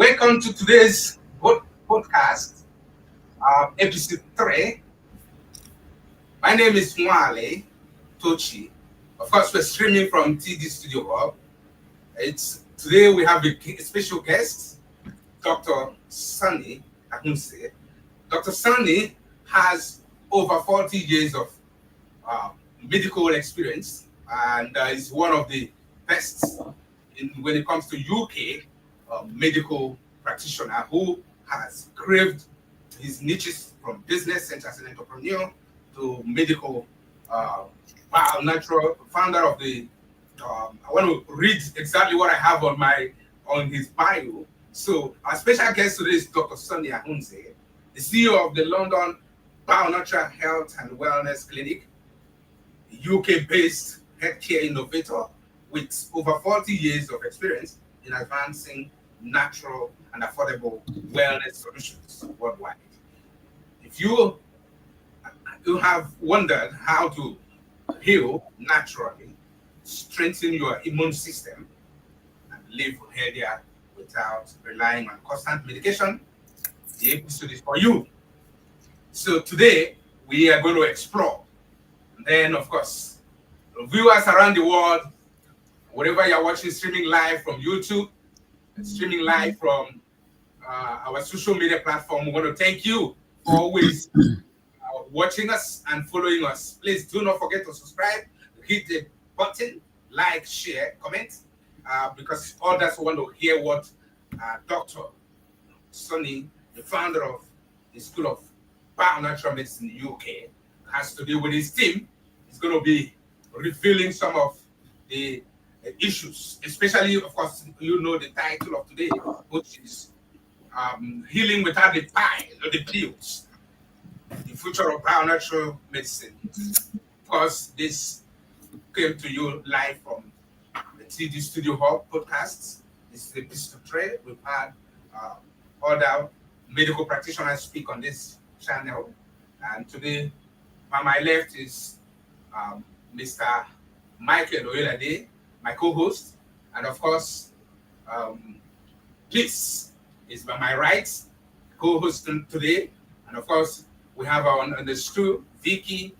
Welcome to today's podcast, episode 3. My name is Nwali, Tochi. Of course, we're streaming from TD Studio Hub. Today we have a special guest, Dr. Sunny Ahonsi. Dr. Sunny has over 40 years of medical experience and is one of the best when it comes to UK medical practitioner who has craved his niches from business and as an entrepreneur to medical Bionatural, founder of the I want to read exactly what I have on his bio. So our special guest today is Dr. Sunny Ahonsi, the CEO of the London Bionatural Health and Wellness Clinic, a UK-based healthcare innovator with over 40 years of experience in advancing natural and affordable wellness solutions worldwide. If you have wondered how to heal naturally, strengthen your immune system, and live healthier without relying on constant medication, the episode is for you. So today we are going to explore. And then, of course, viewers around the world, wherever you're watching, streaming live from YouTube, streaming live from our social media platform, we want to thank you for always watching us and following us. Please do not forget to subscribe, hit the button, like, share, comment, because others want to hear what Dr. Sunny, the founder of the School of Bionatural Medicine in the UK, has to do with his team. He's going to be revealing some of the issues, especially, of course, you know the title of today, which is Healing Without the the Pills, the future of bionatural medicine. Of course, this came to you live from the TD Studio Hub podcasts. This is episode 3. We've had other medical practitioners speak on this channel. And today, by my left is Mr. Michael Oyelade, my co-host. And of course, Bliss is by my right, co-host today. And of course, we have on the studio, Vicky.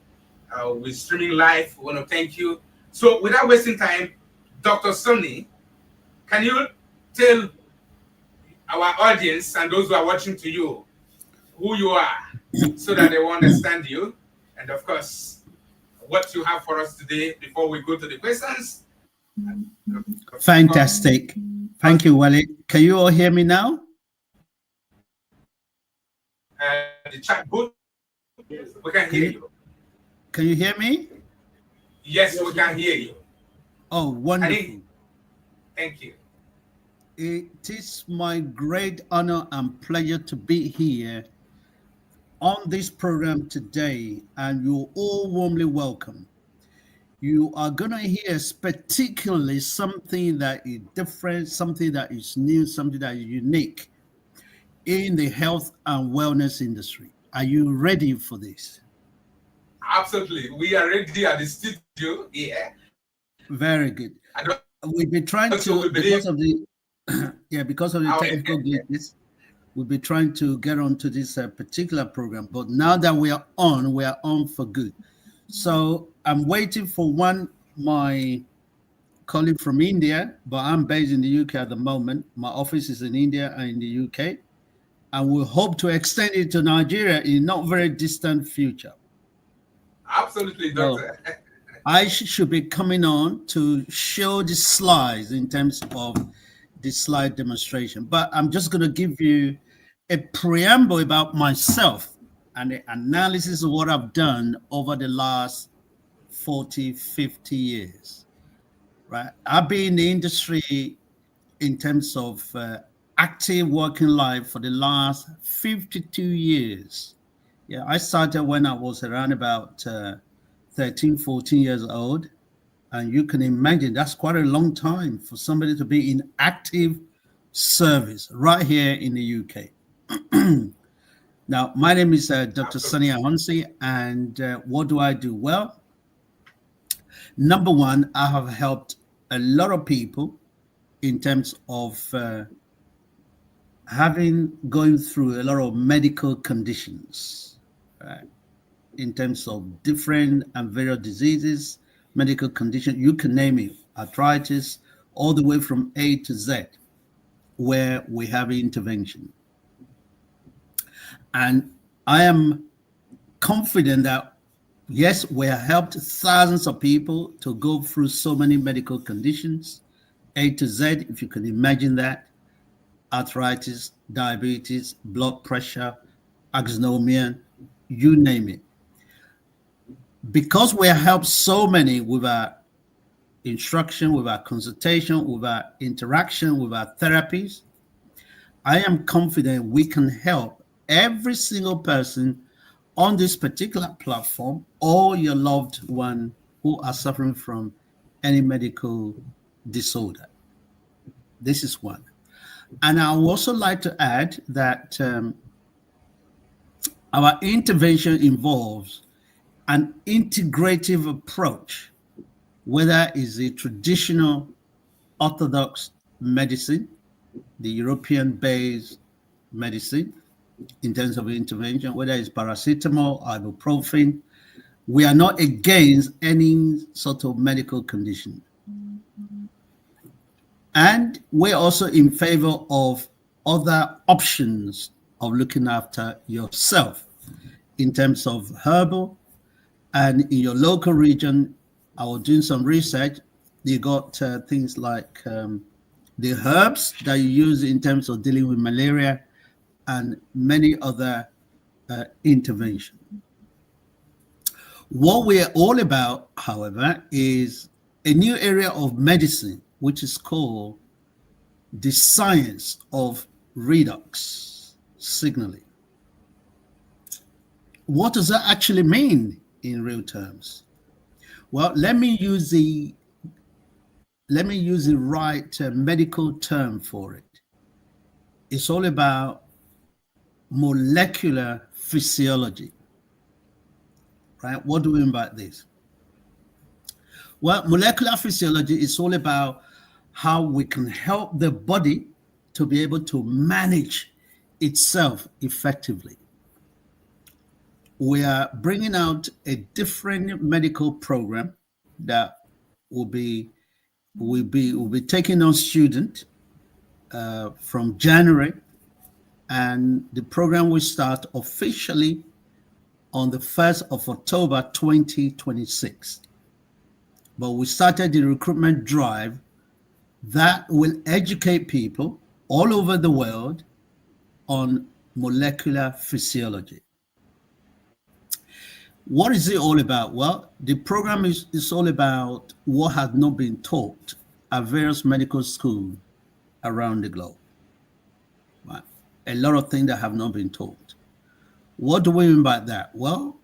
We're streaming live. We want to thank you. So without wasting time, Dr. Sunny, can you tell our audience and those who are watching to you who you are so that they will understand you? And of course, what you have for us today before we go to the questions. Fantastic. Thank you, Wally. Can you all hear me now? The chat booth, we can hear you. Can you hear me? Yes, we can hear you. Oh, wonderful. Thank you. It is my great honor and pleasure to be here on this program today, and you're all warmly welcome. You are going to hear particularly something that is different, something that is new, something that is unique in the health and wellness industry. Are you ready for this? Absolutely. We are ready at the studio here. Very good. We've been trying to, because of the technical glitches, we'll be trying to get onto this particular program. But now that we are on for good. So I'm waiting for my colleague from India, but I'm based in the UK at the moment. My office is in India and in the UK. And we hope to extend it to Nigeria in not very distant future. Absolutely, Doctor. So I should be coming on to show the slides in terms of the slide demonstration. But I'm just going to give you a preamble about myself and the analysis of what I've done over the last 40, 50 years. Right? I've been in the industry in terms of active working life for the last 52 years. Yeah, I started when I was around about 13, 14 years old. And you can imagine that's quite a long time for somebody to be in active service right here in the UK. Now, my name is Dr. Sunny Ahonsi, and what do I do? Well, number one, I have helped a lot of people in terms of having going through a lot of medical conditions, right, in terms of different and various diseases, medical conditions, you can name it, arthritis, all the way from A to Z, where we have intervention. And I am confident that, yes, we have helped thousands of people to go through so many medical conditions, A to Z, if you can imagine that, arthritis, diabetes, blood pressure, axonomia, you name it. Because we have helped so many with our instruction, with our consultation, with our interaction, with our therapies, I am confident we can help every single person on this particular platform or your loved one who are suffering from any medical disorder. This is one. And I would also like to add that our intervention involves an integrative approach, whether it's a traditional orthodox medicine, the European-based medicine, in terms of intervention, whether it's paracetamol, ibuprofen. We are not against any sort of medical condition. And we're also in favor of other options of looking after yourself in terms of herbal. And in your local region, I was doing some research. You got things like the herbs that you use in terms of dealing with malaria and many other interventions. What we're all about, however, is a new area of medicine, which is called the science of redox signaling. What does that actually mean in real terms? Well, let me use the right medical term for it. It's all about molecular physiology, right? What do we mean by this? Well, molecular physiology is all about how we can help the body to be able to manage itself effectively. We are bringing out a different medical program that will be taking on students from January, and the program will start officially on the 1st of October 2026. But we started the recruitment drive that will educate people all over the world on molecular physiology. What is it all about? Well, the program is all about what has not been taught at various medical schools around the globe. Right? A lot of things that have not been taught. What do we mean by that? Well,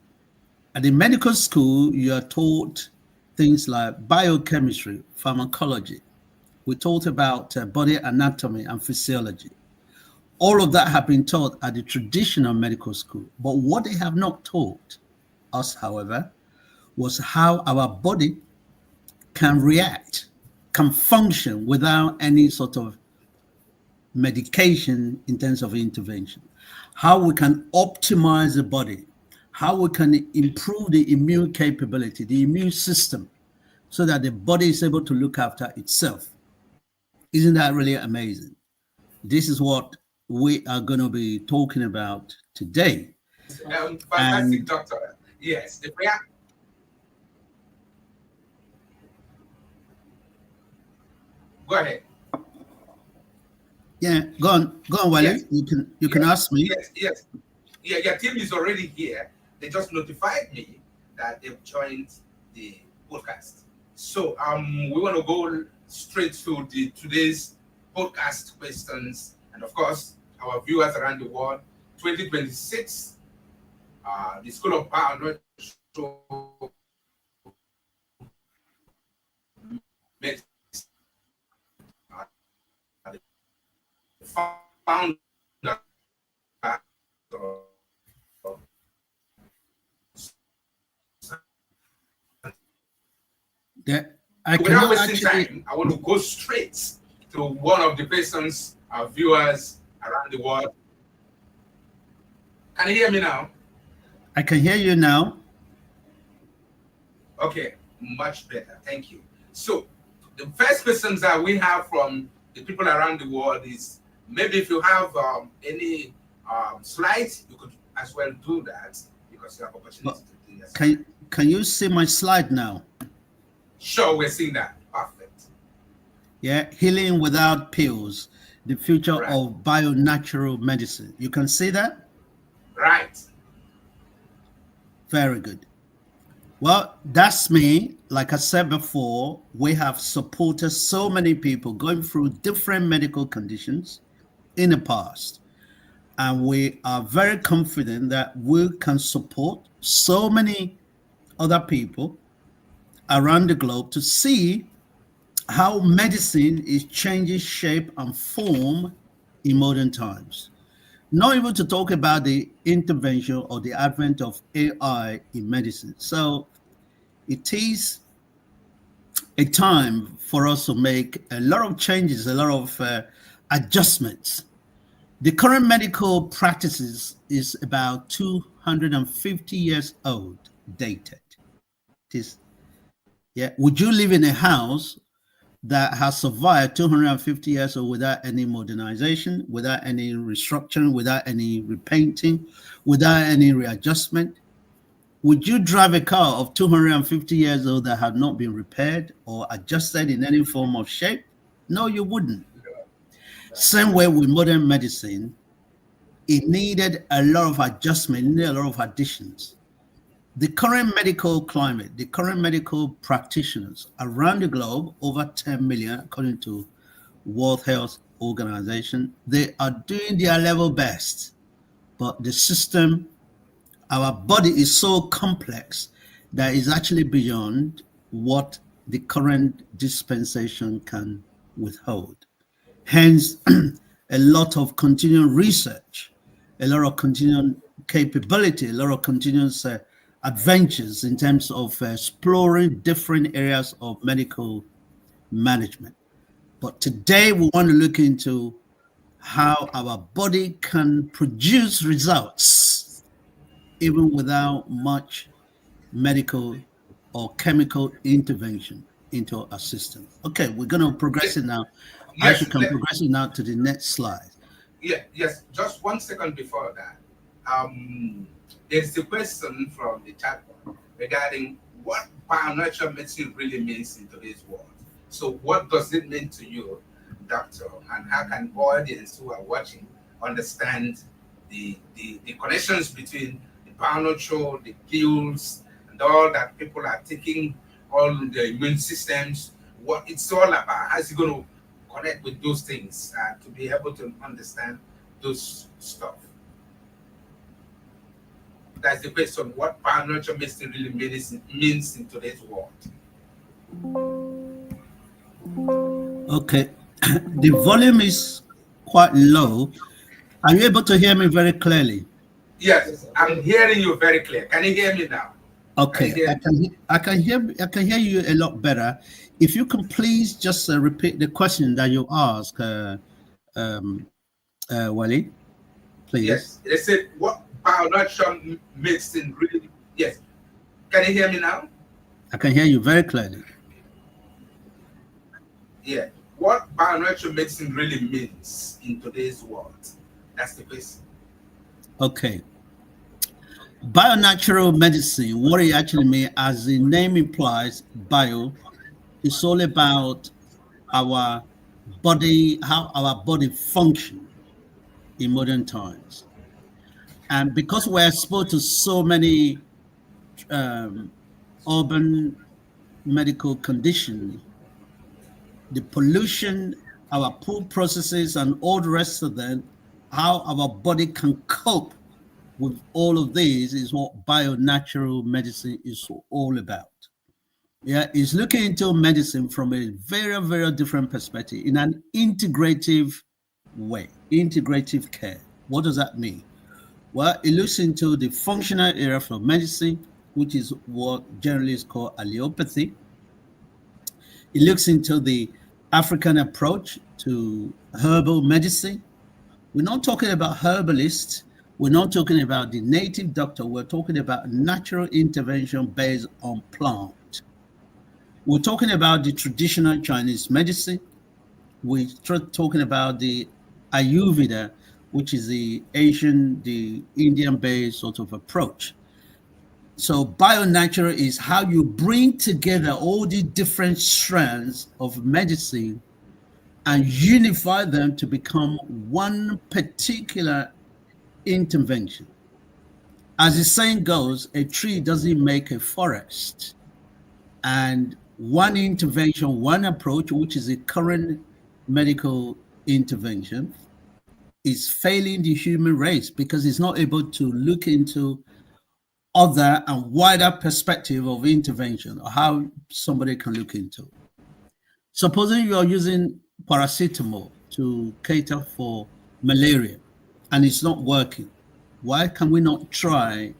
at the medical school, you are taught things like biochemistry, pharmacology. We talked about body anatomy and physiology. All of that have been taught at the traditional medical school. But what they have not taught us, however, was how our body can react, can function without any sort of medication in terms of intervention, how we can optimize the body, how we can improve the immune capability, the immune system, so that the body is able to look after itself. Isn't that really amazing? This is what we are going to be talking about today. Fantastic, doctor. Yes, the prayer. Go ahead. Yeah, go on, Wale. Yes. You can ask me. Yes. Yeah, your team is already here. They just notified me that they've joined the podcast. So we want to go straight to today's podcast questions, and of course, our viewers around the world. 2026, the School of Bionatural Medicine, founder without wasting time, I want to go straight to one of the persons, our viewers around the world. Can you hear me now? I can hear you now. Okay, much better. Thank you. So, the first questions that we have from the people around the world is maybe if you have any slides, you could as well do that because you have opportunity to do that. Can you see my slide now? Sure, we're seeing that. Perfect. Yeah, healing without pills, the future Right. of bionatural medicine. You can see that? Right. Very good. Well, that's me. Like I said before, we have supported so many people going through different medical conditions in the past. And we are very confident that we can support so many other people around the globe to see how medicine is changing shape and form in modern times. Not even to talk about the intervention or the advent of AI in medicine. So it is a time for us to make a lot of changes, a lot of adjustments. The current medical practices is about 250 years old, dated. It is, yeah. Would you live in a house that has survived 250 years old without any modernization, without any restructuring, without any repainting, without any readjustment? Would you drive a car of 250 years old that had not been repaired or adjusted in any form of shape? No, you wouldn't. Same way with modern medicine, it needed a lot of adjustment, it needed a lot of additions. The current medical climate, the current medical practitioners around the globe, over 10 million, according to World Health Organization, they are doing their level best. But the system, our body is so complex that is actually beyond what the current dispensation can withhold. Hence, a lot of continuing research, a lot of continuing capability, a lot of continuous adventures in terms of exploring different areas of medical management. But today we want to look into how our body can produce results even without much medical or chemical intervention into our system. Okay, we're going to progress it now. I Yes. can progress it now to the next slide. Yeah. Yes. Just 1 second before that. There's a question from the chat box regarding what bionatural medicine really means in today's world. So, what does it mean to you, doctor, and how can audience who are watching understand the connections between the bionatural, the pills, and all that people are taking, all the immune systems, what it's all about? How's it going to connect with those things to be able to understand those stuff? That's the question. What bionatural medicine really means in today's world? Okay, the volume is quite low. Are you able to hear me very clearly? Yes, I'm hearing you very clear. Can you hear me now? Okay, I can hear you a lot better. If you can please just repeat the question that you asked, Wally, please. Yes, they said what bionatural medicine really. Yes, can you hear me now? I can hear you very clearly. Yeah, what bionatural medicine really means in today's world? That's the question. Okay. Bionatural medicine, what it actually means, as the name implies, bio, is all about our body, how our body functions in modern times. And because we're exposed to so many urban medical conditions, the pollution, our poor processes, and all the rest of them, how our body can cope with all of these is what bionatural medicine is all about. Yeah, it's looking into medicine from a very, very different perspective in an integrative way, integrative care. What does that mean? Well, it looks into the functional area of medicine, which is what generally is called allopathy. It looks into the African approach to herbal medicine. We're not talking about herbalists. We're not talking about the native doctor. We're talking about natural intervention based on plant. We're talking about the traditional Chinese medicine. We're talking about the Ayurveda, which is the Asian, the Indian-based sort of approach. So Bionatural is how you bring together all the different strands of medicine and unify them to become one particular intervention. As the saying goes, a tree doesn't make a forest. And one intervention, one approach, which is the current medical intervention, is failing the human race because it's not able to look into other and wider perspective of intervention or how somebody can look into. Supposing you are using paracetamol to cater for malaria and it's not working, why can we not try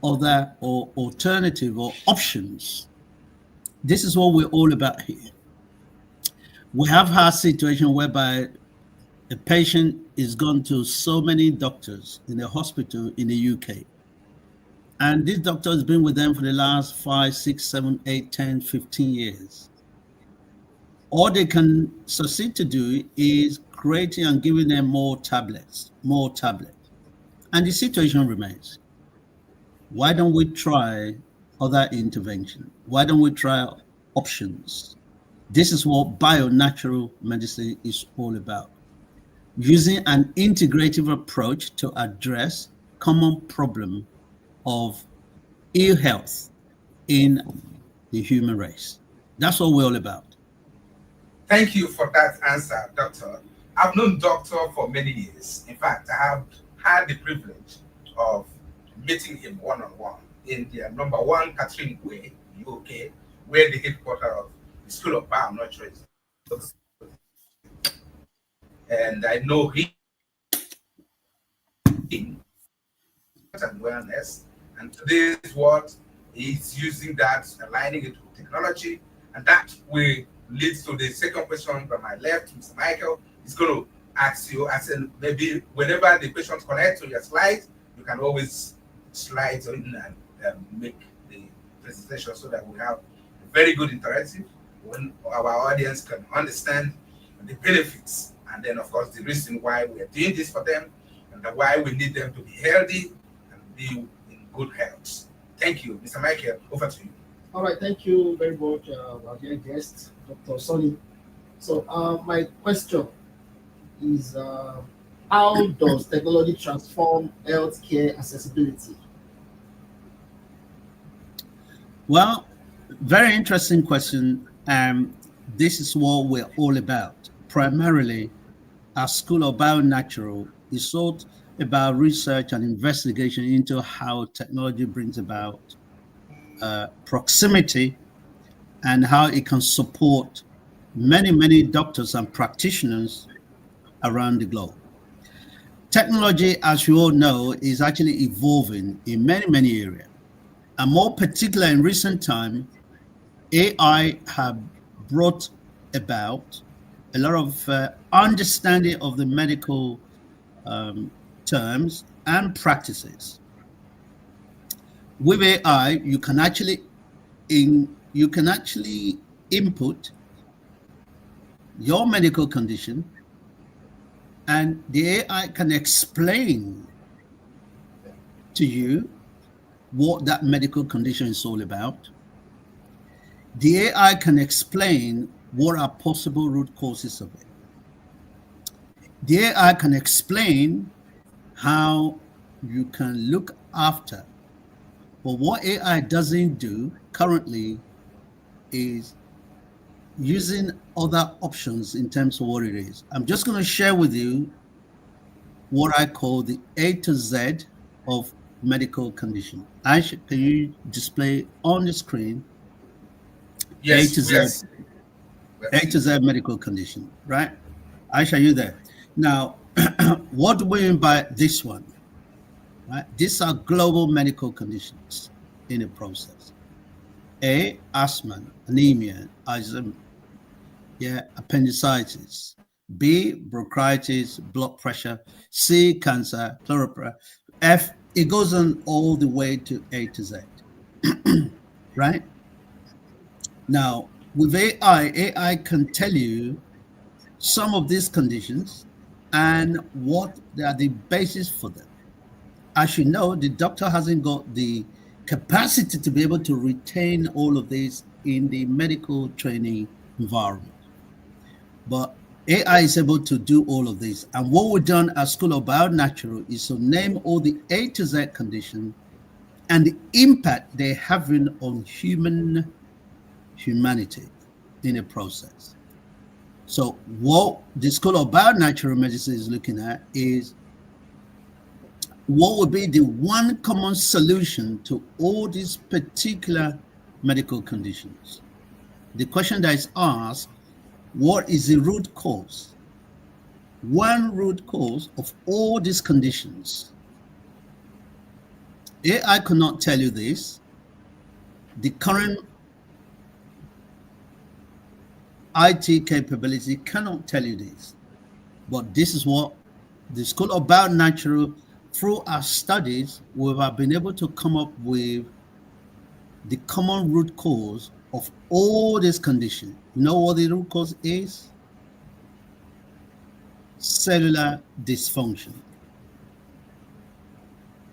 other or alternative or options? This is what we're all about here. We have had a situation whereby a patient is gone to so many doctors in a hospital in the UK. And this doctor has been with them for the last 5, 6, 7, 8, 10, 15 years. All they can succeed to do is creating and giving them more tablets. And the situation remains. Why don't we try other intervention? Why don't we try options? This is what Bionatural Medicine is all about. Using an integrative approach to address common problem of ill health in the human race. That's what we're all about. Thank you for that answer, Doctor. I've known Doctor for many years. In fact, I have had the privilege of meeting him one-on-one in the number 1 Catherine Way, UK, where the headquarters of the School of Bionatural is. And I know him and wellness. And today is what he's using that, aligning it with technology. And that will lead to the second question from my left, Mr. Michael. He's going to ask you, as in maybe whenever the questions connect to your slides, you can always slide in and make the presentation so that we have a very good interactive when our audience can understand the benefits and then, of course, the reason why we are doing this for them and why we need them to be healthy and be in good health. Thank you. Mr. Michael, over to you. All right, thank you very much, our dear guest, Dr. Sonny. So my question is, how does technology transform healthcare accessibility? Well, very interesting question. This is what we're all about. Primarily, our School of Bionatural is all about research and investigation into how technology brings about proximity and how it can support many doctors and practitioners around the globe. Technology, as you all know, is actually evolving in many areas. And more particular in recent time, AI have brought about a lot of understanding of the medical terms and practices. With AI, you can actually input your medical condition, and the AI can explain to you what that medical condition is all about. The AI can explain what are possible root causes of it. The AI can explain how you can look after. But what AI doesn't do currently is using other options in terms of what it is. I'm just going to share with you what I call the A to Z of medical condition. Aisha, can you display on the screen? Yes, A to Z. yes. A to Z medical condition, right? Aisha, are you there? Now, what do we mean by this one? Right? These are global medical conditions in the process. Asthma, anemia, appendicitis, B, bronchitis, blood pressure. C, cancer, chloropress. F, it goes on all the way to A to Z. Right? Now, with AI can tell you some of these conditions and what are the basis for them. As you know, the doctor hasn't got the capacity to be able to retain all of this in the medical training environment. But AI is able to do all of this. And what we've done at School of Bionatural is to name all the A to Z conditions and the impact they're having on humanity in a process. So what the School of Bionatural Medicine is looking at is what would be the one common solution to all these particular medical conditions. The question that is asked, what is the root cause? One root cause of all these conditions. AI could not tell you this. The current IT capability cannot tell you this. But this is what the School of Bionatural, through our studies, we have been able to come up with the common root cause of all these conditions. You know what the root cause is? Cellular dysfunction.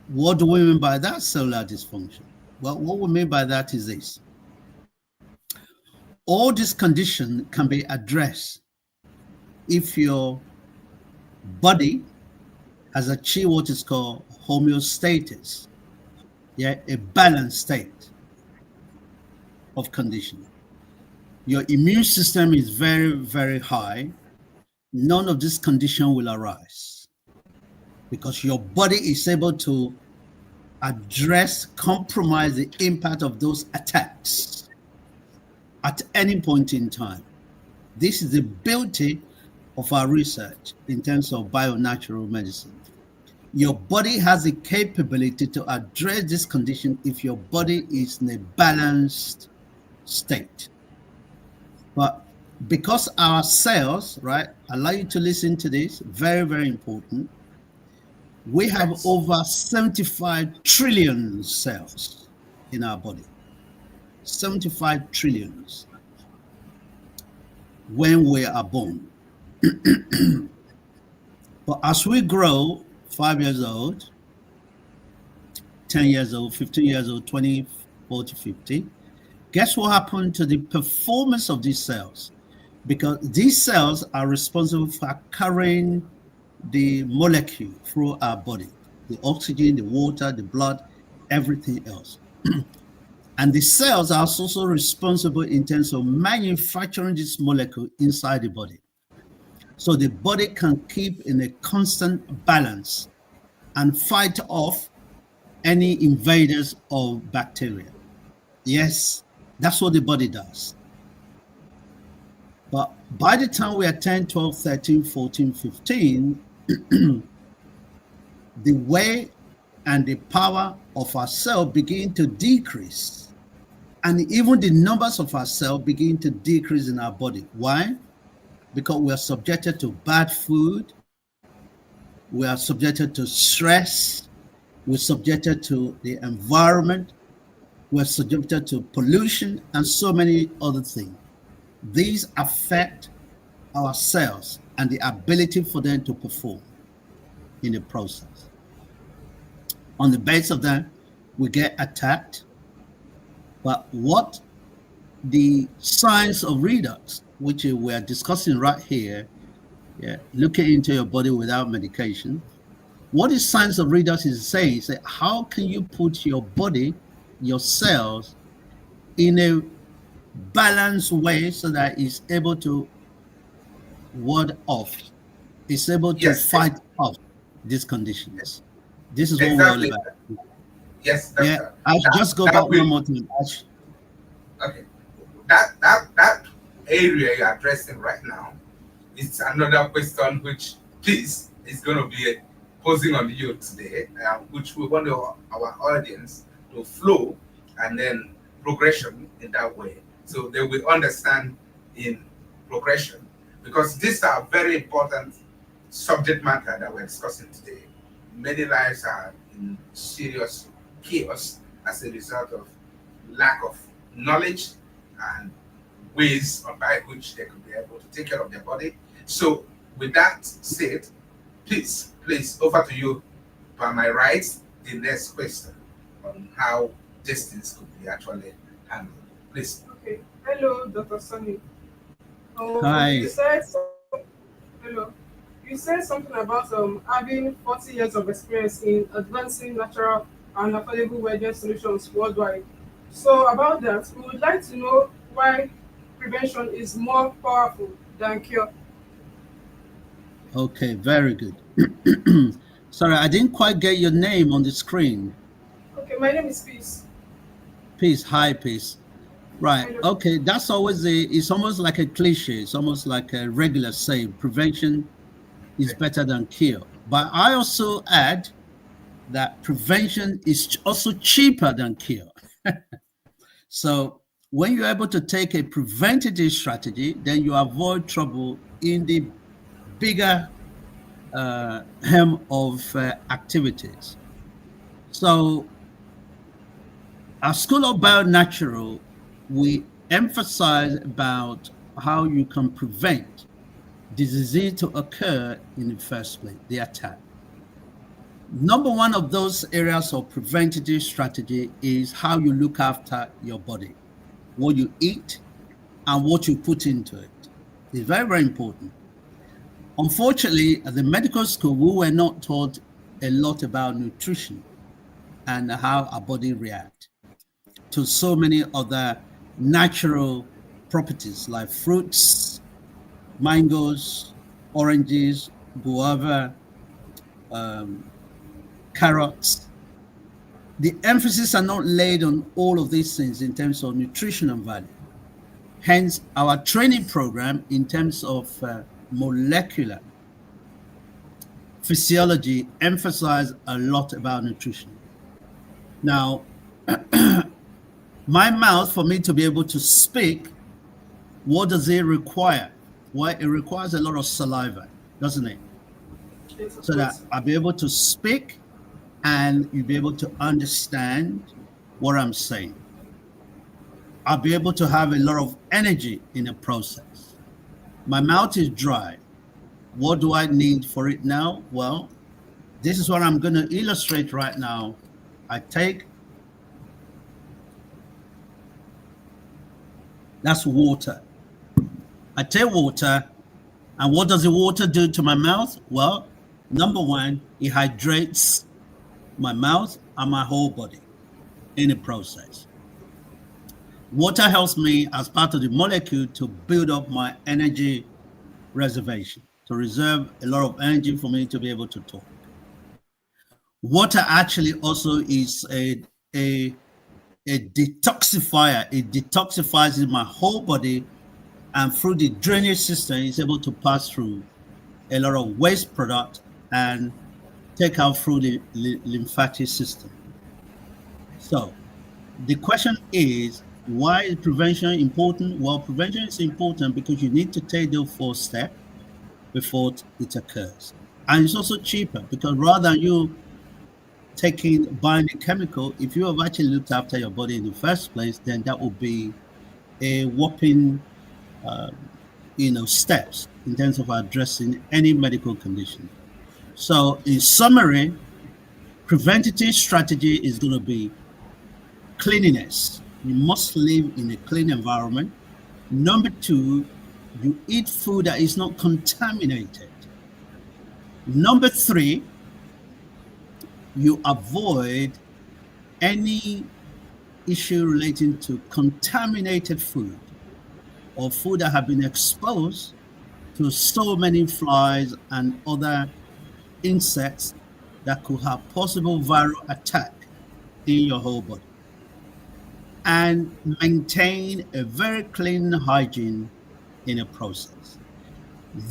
What do we mean by that, cellular dysfunction? Well, what we mean by that is this. All these conditions can be addressed if your body has achieved what is called homeostasis, a balanced state of condition. Your immune system is very, very high. None of this condition will arise because your body is able to address, compromise the impact of those attacks at any point in time. This is the beauty of our research in terms of bionatural medicine. Your body has the capability to address this condition if your body is in a balanced state. But because our cells, right, allow you to listen to this, very, very important. We have over 75 trillion cells in our body. 75 trillions when we are born. But as we grow, 5 years old, 10 years old, 15 years old, 20, 40, 50, guess what happened to the performance of these cells? Because these cells are responsible for carrying the molecule through our body, the oxygen, the water, the blood, everything else. And the cells are also responsible in terms of manufacturing this molecule inside the body. So the body can keep in a constant balance and fight off any invaders of bacteria. Yes, that's what the body does. But by the time we are 10, 12, 13, 14, 15, the way and the power of our cell begin to decrease. And even the numbers of our cells begin to decrease in our body. Why? Because we are subjected to bad food. We are subjected to stress. We're subjected to the environment. We're subjected to pollution and so many other things. These affect our cells and the ability for them to perform in the process. On the base of that, we get attacked. But what the signs of redox, which we are discussing right here, looking into your body without medication, what the signs of redox is saying is that how can you put your body, your cells, in a balanced way so that it's able to ward off, it's able to fight off these conditions. This is what we're all about. Yes. I'll just go back one more time. Okay. That area you're addressing right now is another question which please is going to be posing on you today, which we want our audience to flow and then progression in that way. So they will understand in progression because these are very important subject matter that we're discussing today. Many lives are in serious chaos as a result of lack of knowledge and ways by which they could be able to take care of their body. So, with that said, please, over to you. By my right, the next question on how these things could be actually handled. Please. Okay. Hello, Dr. Sunny. Hi. Hello. You said something about having 40 years of experience in advancing natural and affordable wellness solutions worldwide. So about that, we would like to know why prevention is more powerful than cure. Okay, very good. Sorry, I didn't quite get your name on the screen. Okay, my name is Peace. Peace, hi, Peace. Right. Hello. Okay. That's always it's almost like a cliche. It's almost like a regular saying, prevention is better than cure. But I also add that prevention is also cheaper than cure. So when you're able to take a preventative strategy, then you avoid trouble in the bigger hem of activities. So our School of Bionatural, we emphasize about how you can prevent disease to occur in the first place, the attack. Number one of those areas of preventative strategy is how you look after your body, what you eat and what you put into it. It's very, very important. Unfortunately, at the medical school, we were not taught a lot about nutrition and how our body reacts to so many other natural properties like fruits, mangoes, oranges, guava, carrots. The emphasis are not laid on all of these things in terms of nutritional value. Hence, our training program in terms of molecular physiology emphasize a lot about nutrition. Now, my mouth, for me to be able to speak, what does it require? Well, it requires a lot of saliva, doesn't it? Yes, So that I'll be able to speak and you'll be able to understand what I'm saying. I'll be able to have a lot of energy in the process. My mouth is dry. What do I need for it now? Well, this is what I'm going to illustrate right now. I take, that's water. I take water, and what does the water do to my mouth? Well, number one, it hydrates my mouth and my whole body in the process. Water helps me as part of the molecule to build up my energy reservation, to reserve a lot of energy for me to be able to talk. Water actually also is a detoxifier. It detoxifies my whole body, and through the drainage system, it's able to pass through a lot of waste product and take out through the lymphatic system. So the question is, why is prevention important? Well, prevention is important because you need to take the first step before it occurs. And it's also cheaper because rather than you buying a chemical, if you have actually looked after your body in the first place, then that will be a whopping steps in terms of addressing any medical condition. So in summary, preventative strategy is going to be cleanliness. You must live in a clean environment. Number two, you eat food that is not contaminated. Number three, you avoid any issue relating to contaminated food or food that have been exposed to so many flies and other insects that could have possible viral attack in your whole body. And maintain a very clean hygiene in a process.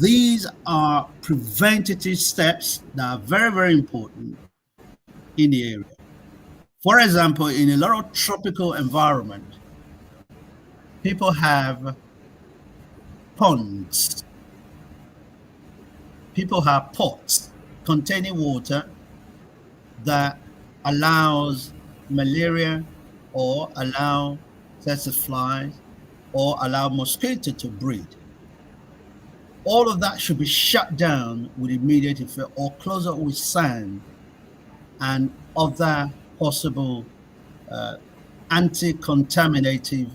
These are preventative steps that are very, very important in the area. For example, in a lot of tropical environment, people have ponds people have pots containing water that allows malaria or allow tsetse flies or allow mosquito to breed. All of that should be shut down with immediate effect or close up with sand and other possible anti-contaminative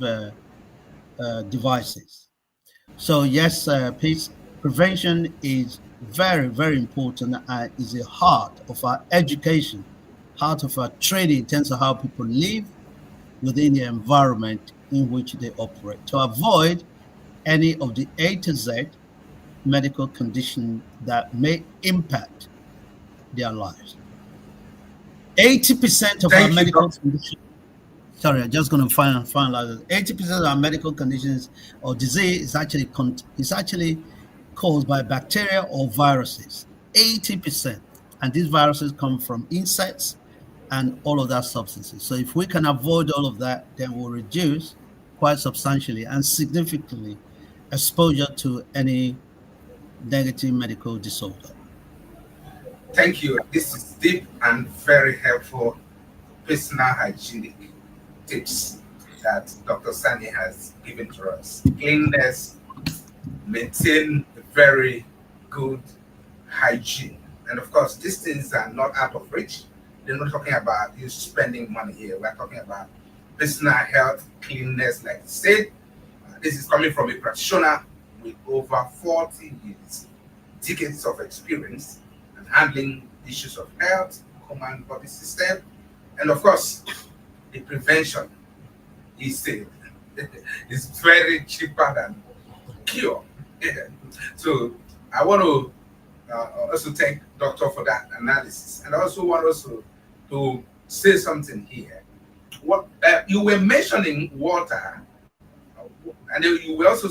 devices. So yes, peace prevention is very, very important and is the heart of our education, heart of our training in terms of how people live within the environment in which they operate to avoid any of the A to Z medical condition that may impact their lives. 80% of our medical conditions, sorry, I'm just going to finalize this. 80% of our medical conditions or disease is actually caused by bacteria or viruses. 80%. And these viruses come from insects and all of that substances. So if we can avoid all of that, then we'll reduce quite substantially and significantly exposure to any negative medical disorder. Thank you. This is deep and very helpful personal hygienic tips that Dr. Sani has given to us. Cleanliness, maintain a very good hygiene. And of course, these things are not out of reach. They're not talking about you spending money here. We're talking about personal health, cleanliness, like I said. This is coming from a practitioner with over 40 years, decades of experience in handling issues of health, human body system, and of course, the prevention, he said, is very cheaper than cure. So I want to also thank Doctor for that analysis, and I also want also to say something here. What you were mentioning water, and you were also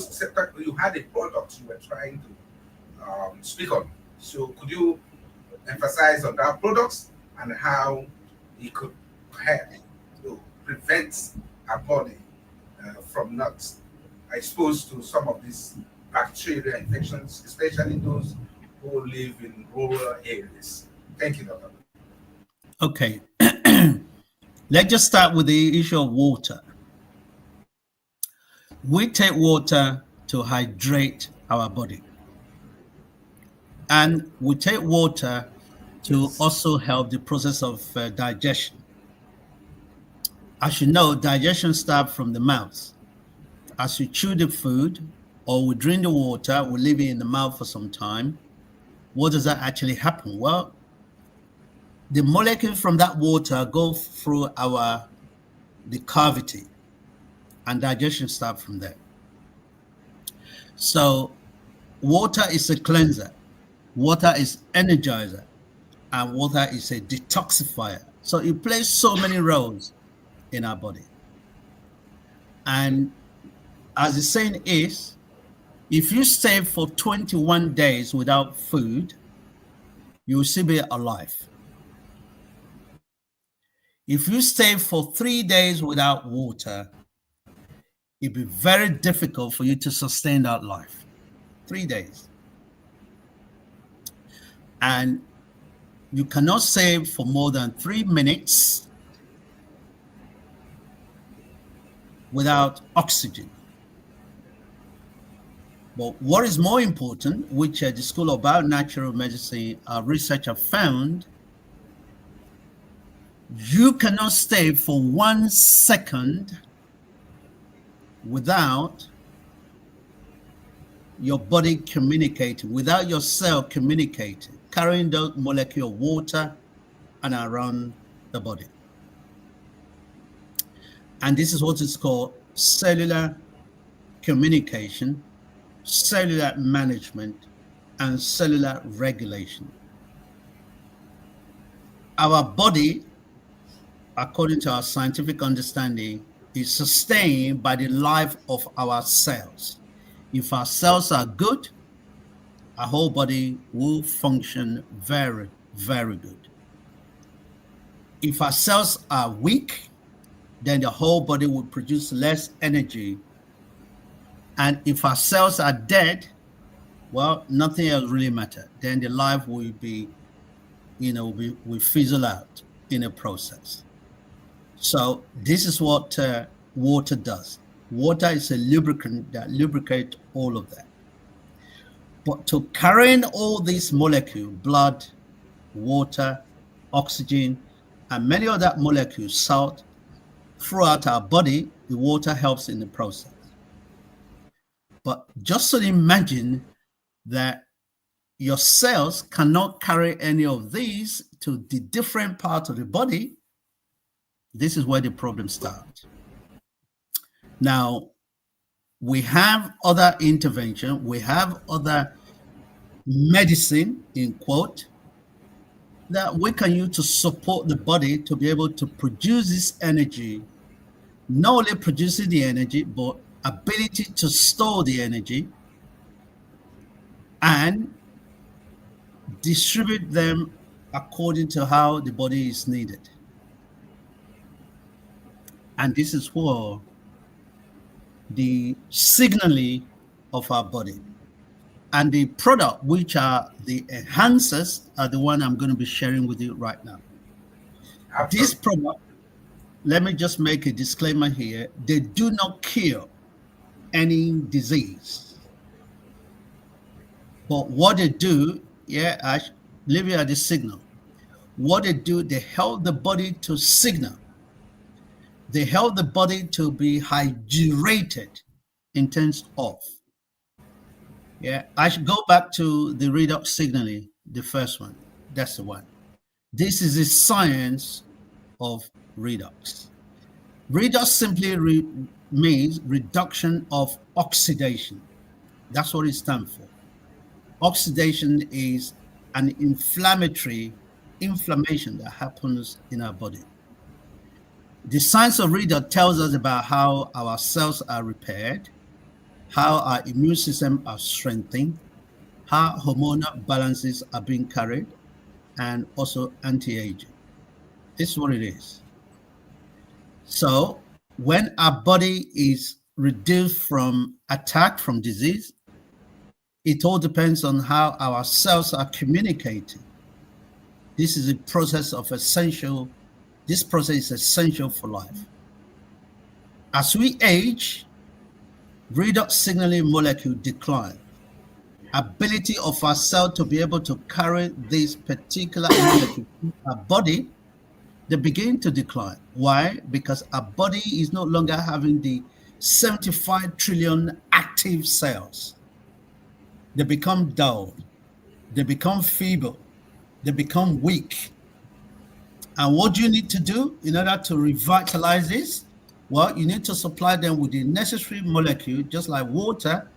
you had a product you were trying to speak on. So could you emphasize on that product and how it could help to prevent our body from not exposed to some of these bacterial infections, especially those who live in rural areas? Thank you, Doctor. Okay. Let's just start with the issue of water. We take water to hydrate our body. And we take water to also help the process of digestion. As you know, digestion starts from the mouth. As you chew the food or we drink the water, we leave it in the mouth for some time. What does that actually happen? Well, the molecules from that water go through the cavity, and digestion starts from there. So water is a cleanser, water is energizer, and water is a detoxifier. So it plays so many roles in our body. And as the saying is, if you stay for 21 days without food, you will still be alive. If you stay for 3 days without water, it'd be very difficult for you to sustain that life. 3 days. And you cannot stay for more than 3 minutes without oxygen. But what is more important, which the School of Bionatural Medicine research have found, you cannot stay for 1 second without your body communicating, without your cell communicating, carrying the molecule of water and around the body. And this is what is called cellular communication, cellular management, and cellular regulation. Our body, according to our scientific understanding, is sustained by the life of our cells. If our cells are good, our whole body will function very, very good. If our cells are weak, then the whole body will produce less energy. And if our cells are dead, well, nothing else really matter. Then the life will be, will fizzle out in a process. So this is what water does. Water is a lubricant that lubricates all of that. But to carrying all these molecules, blood, water, oxygen, and many other molecules, salt, throughout our body, the water helps in the process. But just so imagine that your cells cannot carry any of these to the different parts of the body. This is where the problem starts. Now, we have other intervention, we have other medicine, in quote, that we can use to support the body to be able to produce this energy, not only producing the energy, but ability to store the energy and distribute them according to how the body is needed. And this is where the signaling of our body and the product, which are the enhancers, are the one I'm going to be sharing with you right now. Absolutely. This product, let me just make a disclaimer here, they do not cure any disease. But what they do, I leave you at the signal. What they do, they help the body to signal. They help the body to be hydrated in terms of. I should go back to the redox signaling, the first one. That's the one. This is the science of redox. Redox simply means reduction of oxidation. That's what it stands for. Oxidation is an inflammation that happens in our body. The science of redox tells us about how our cells are repaired, how our immune system are strengthened, how hormonal balances are being carried, and also anti-aging. This is what it is. So when our body is reduced from attack, from disease, it all depends on how our cells are communicating. This is a process of this process is essential for life. As we age, redox signaling molecule decline. Ability of our cell to be able to carry this particular molecule in our body, they begin to decline. Why? Because our body is no longer having the 75 trillion active cells. They become dull, they become feeble, they become weak. And what do you need to do in order to revitalize this? Well, you need to supply them with the necessary molecule, just like water.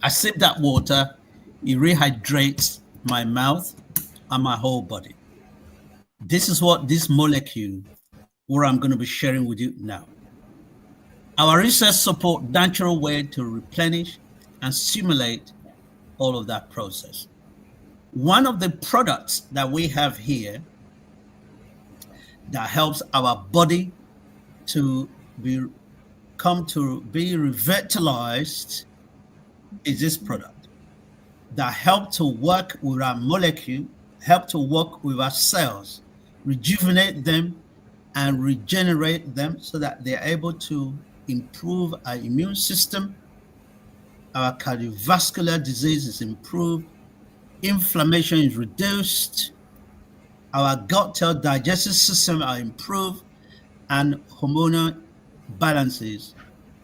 I sip that water, it rehydrates my mouth and my whole body. This is what this molecule, what I'm going to be sharing with you now. Our research support natural way to replenish and stimulate all of that process. One of the products that we have here that helps our body to be revitalized is this product that help to work with our molecule, help to work with our cells, rejuvenate them and regenerate them so that they're able to improve our immune system, our cardiovascular disease is improved, inflammation is reduced, our gut health, digestive system are improved, and hormonal balances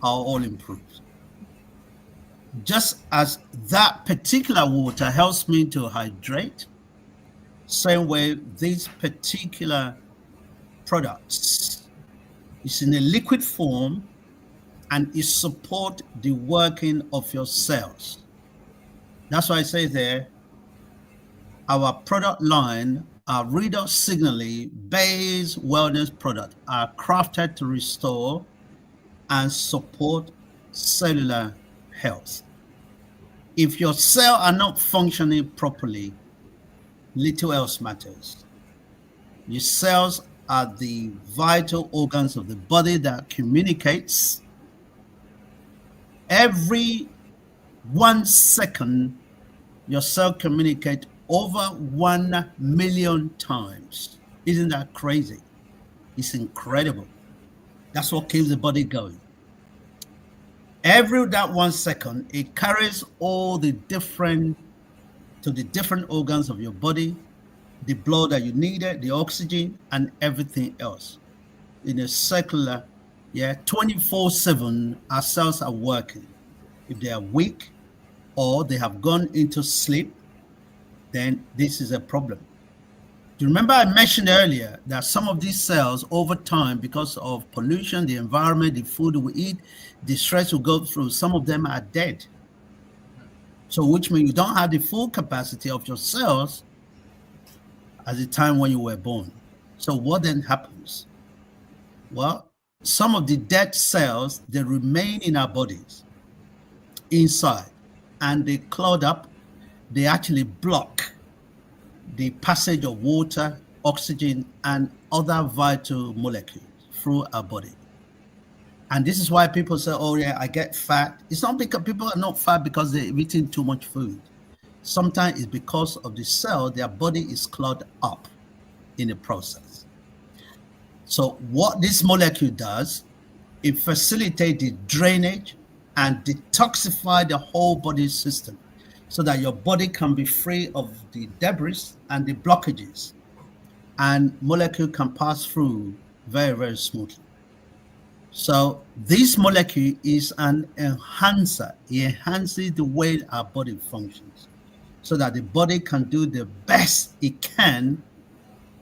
are all improved. Just as that particular water helps me to hydrate, same way these particular products is in a liquid form and it support the working of your cells. That's why I say there, our product line, our redox signaling based wellness products are crafted to restore and support cellular health. If your cells are not functioning properly, little else matters. Your cells are the vital organs of the body that communicates. Every 1 second, your cell communicate over 1 million times. Isn't that crazy? It's incredible. That's what keeps the body going. Every that 1 second, it carries all the different to the different organs of your body, the blood that you needed, the oxygen, and everything else in a circular, 24/7. Our cells are working. If they are weak or they have gone into sleep, then this is a problem. Do you remember I mentioned earlier that some of these cells over time, because of pollution, the environment, the food we eat, the stress we go through, some of them are dead. So which means you don't have the full capacity of your cells at the time when you were born. So what then happens? Well, some of the dead cells, they remain in our bodies inside, and they clog up. They actually block the passage of water, oxygen, and other vital molecules through our body. And this is why people say, oh yeah, I get fat. It's not because people are not fat because they're eating too much food. Sometimes it's because of the cell, their body is clogged up in the process. So what this molecule does, it facilitates the drainage and detoxify the whole body system so that your body can be free of the debris and the blockages, and molecule can pass through very, very smoothly. So this molecule is an enhancer. It enhances the way our body functions so that the body can do the best it can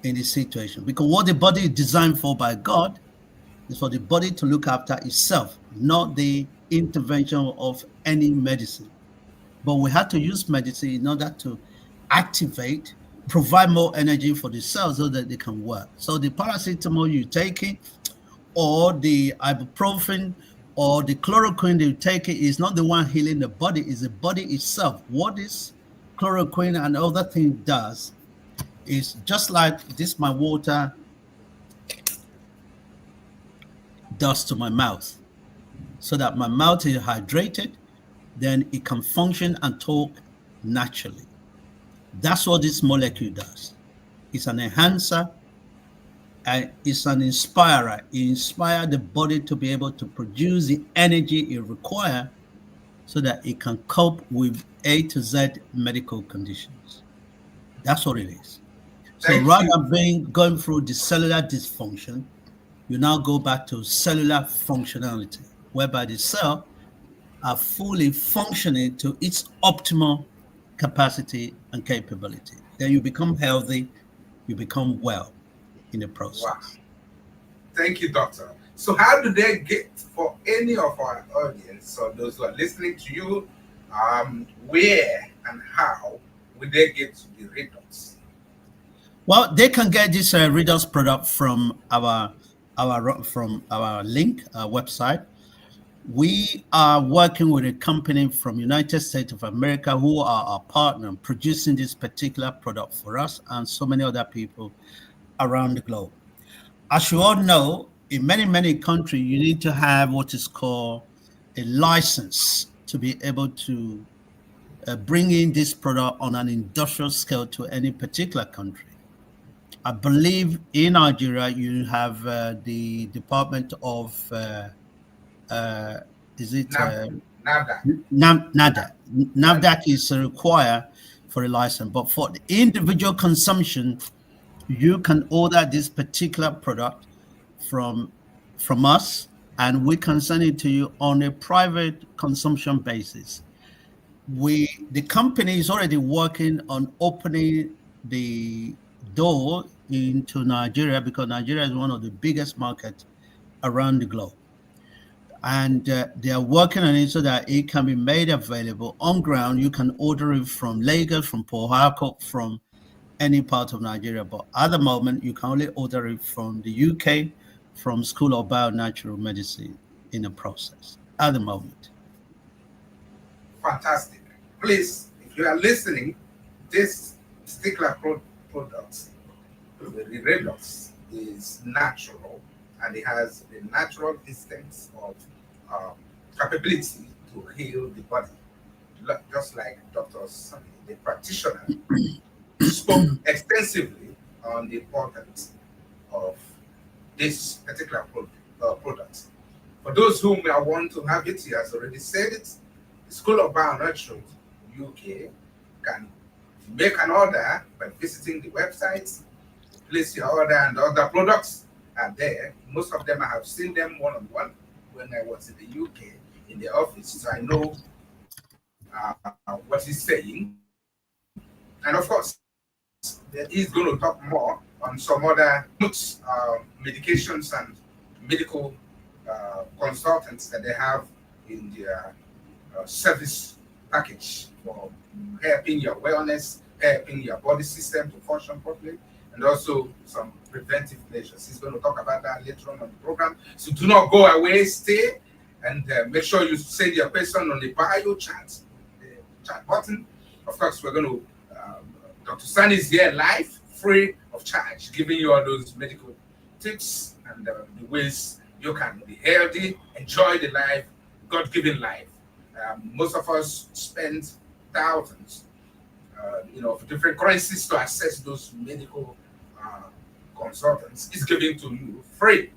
in the situation. Because what the body is designed for by God is for the body to look after itself, not the intervention of any medicine. But we have to use medicine in order to activate, provide more energy for the cells so that they can work. So the paracetamol you take it, or the ibuprofen, or the chloroquine you take it is not the one healing the body, it's the body itself. What this chloroquine and other thing does is just like this, my water does to my mouth, so that my mouth is hydrated, then it can function and talk naturally. That's what this molecule does. It's an enhancer and it's an inspirer. It inspires the body to be able to produce the energy it requires so that it can cope with A to Z medical conditions. That's what it is. So rather than going through the cellular dysfunction, you now go back to cellular functionality, whereby the cell are fully functioning to its optimal capacity and capability. Then you become healthy, you become well in the process. Wow. Thank you, doctor. So how do they get, for any of our audience or those who are listening to you, where and how would they get to the Redox? Well, they can get this Redox product from our link, our website. We are working with a company from United States of America who are our partner producing this particular product for us and so many other people around the globe. As you all know, in many countries, you need to have what is called a license to be able to bring in this product on an industrial scale to any particular country. I believe in Nigeria, you have the Department of is it NAFDAC? NAFDAC is required for a license, but for the individual consumption, you can order this particular product from us, and we can send it to you on a private consumption basis. The company is already working on opening the door into Nigeria because Nigeria is one of the biggest markets around the globe. And they are working on it so that it can be made available on ground. You can order it from Lagos, from Port Harcourt, from any part of Nigeria. But at the moment, you can only order it from the UK, from School of Bionatural Medicine in the process at the moment. Fantastic. Please, if you are listening, this particular product, the Redox, is natural, and it has the natural instincts of capability to heal the body. just like Dr. Sunny, the practitioner, spoke extensively on the importance of this particular product. For those who may want to have it, he has already said it. The School of Bionatural UK can make an order by visiting the website, place your order, and other products are there. Most of them I have seen them one-on-one when I was in the UK in the office, so I know what he's saying. And of course, he's going to talk more on some other medications and medical consultants that they have in their service package for helping your wellness, helping your body system to function properly, and also some preventive measures. He's going to talk about that later on the program. So do not go away, stay, and make sure you send your question on the bio chat, the chat button. Of course, we're going to, Dr. Sunny is here live, free of charge, giving you all those medical tips and the ways you can be healthy, enjoy the life, God-given life. Most of us spend thousands, of different currencies to access those medical consultants. It's given to you free.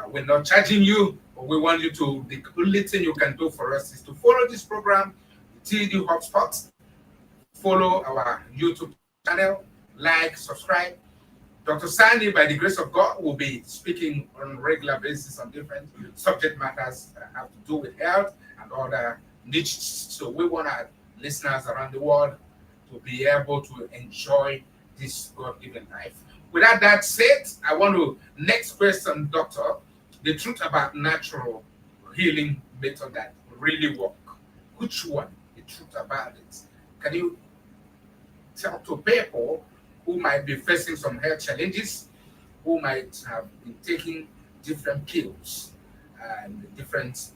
We're not charging you, but we want you to, the only thing you can do for us is to follow this program, TD Hotspot, follow our YouTube channel, like, subscribe. Dr. Sandy, by the grace of God, will be speaking on a regular basis on different subject matters that have to do with health and other niches. So we want our listeners around the world to be able to enjoy this God-given life. Without that said, I want to next question, Doctor, the truth about natural healing method that really work. Which one? The truth about it. Can you tell to people who might be facing some health challenges, who might have been taking different pills and different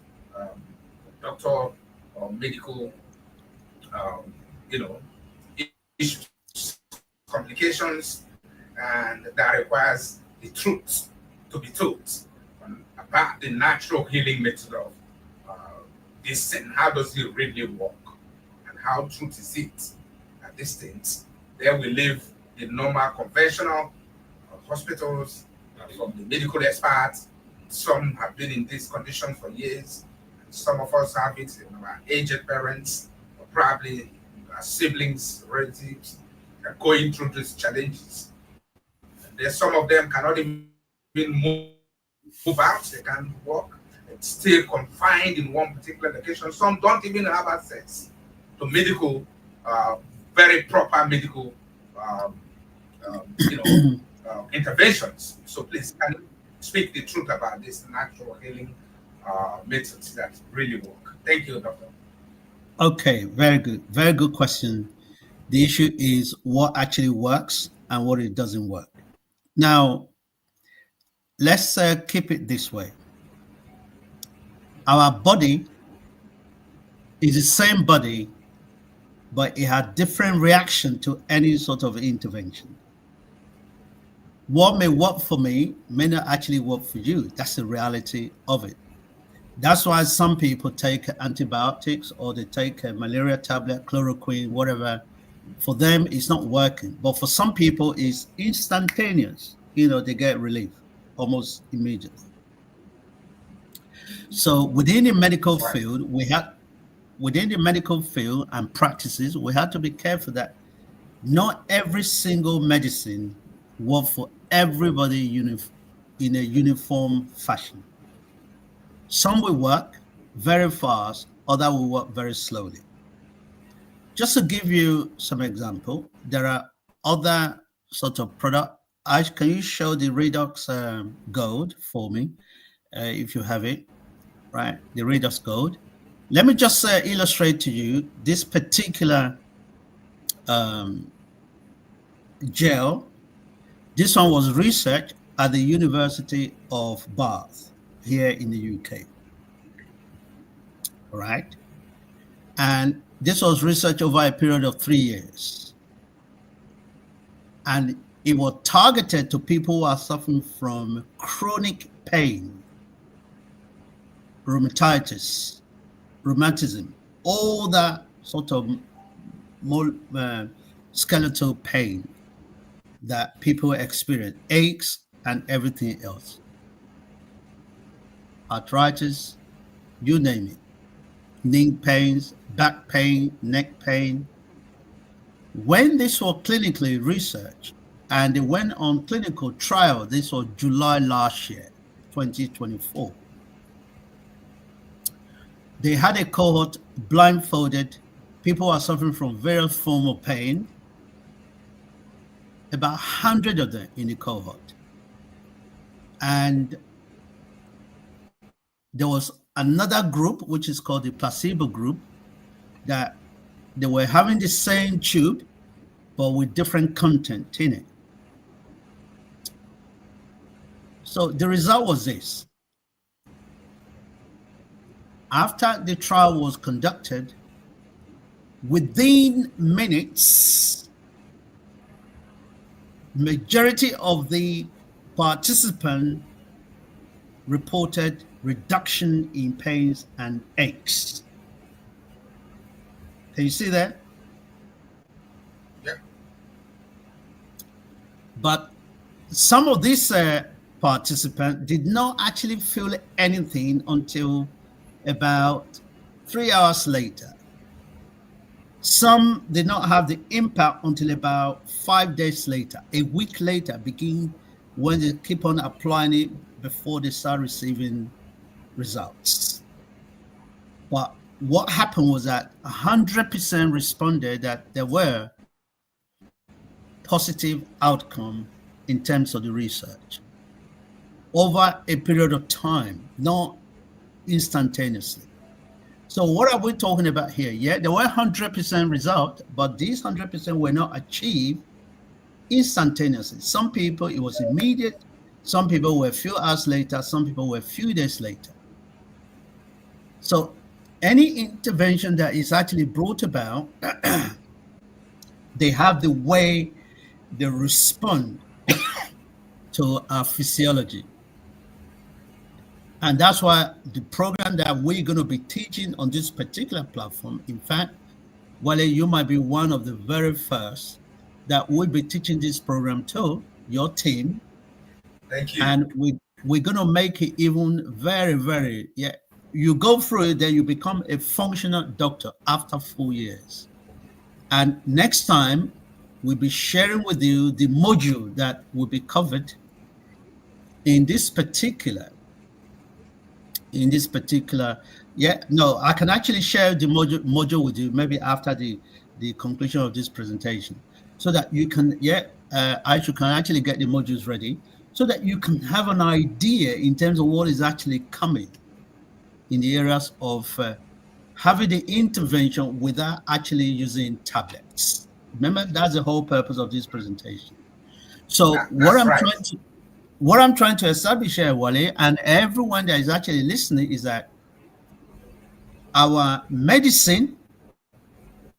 doctor or medical, issues, complications, and that requires the truth to be told about the natural healing method of this and how does it really work and how truth is it at this stage. There we live the normal conventional hospitals from the medical experts. Some have been in this condition for years. Some of us have it in our aged parents, or probably our siblings, relatives, are going through these challenges. There's some of them cannot even move out, they can't walk, it's still confined in one particular location. Some don't even have access to medical, very proper medical interventions. So please, can you speak the truth about this natural healing methods that really work? Thank you, Doctor. Okay, very good. Very good question. The issue is what actually works and what it doesn't work. Now, let's keep it this way. Our body is the same body, but it had different reaction to any sort of intervention. What may work for me may not actually work for you. That's the reality of it. That's why some people take antibiotics or they take a malaria tablet, chloroquine, whatever. For them, it's not working. But for some people, it's instantaneous. They get relief almost immediately. So within the medical field, within the medical field and practices, we have to be careful that not every single medicine works for everybody in a uniform fashion. Some will work very fast, others will work very slowly. Just to give you some example, there are other sort of product. Can you show the Redox Gold for me, if you have it, right? The Redox Gold. Let me just illustrate to you this particular gel. This one was researched at the University of Bath here in the UK. All right. And this was researched over a period of 3 years. And it was targeted to people who are suffering from chronic pain, rheumatism, all that sort of more skeletal pain that people experience, aches and everything else, arthritis, you name it, knee pains, back pain, neck pain. When this was clinically researched and they went on clinical trial, this was July last year, 2024. They had a cohort blindfolded. People are suffering from various forms of pain, about 100 of them in the cohort. And there was another group, which is called the placebo group, that they were having the same tube, but with different content in it. So the result was this. After the trial was conducted, within minutes, majority of the participants reported reduction in pains and aches. Can you see that? Yeah. But some of these participants did not actually feel anything until about 3 hours later. Some did not have the impact until about 5 days later, a week later, begin when they keep on applying it before they start receiving results. But what happened was that 100% responded that there were positive outcome in terms of the research over a period of time, not instantaneously. So what are we talking about here? Yeah, there were 100% result, but these 100% were not achieved instantaneously. Some people, it was immediate. Some people were a few hours later. Some people were a few days later. So any intervention that is actually brought about, they have the way they respond to our physiology. And that's why the program that we're going to be teaching on this particular platform, in fact, Wale, you might be one of the very first that will be teaching this program to your team. Thank you. And we're going to make it even very, very, you go through it, then you become a functional doctor after 4 years. And next time, we'll be sharing with you the module that will be covered in this particular, I can actually share the module with you maybe after the conclusion of this presentation, so that you can, I can actually get the modules ready so that you can have an idea in terms of what is actually coming in the areas of having the intervention without actually using tablets. Remember, that's the whole purpose of this presentation. So what I'm trying to establish here, Wale, and everyone that is actually listening, is that our medicine,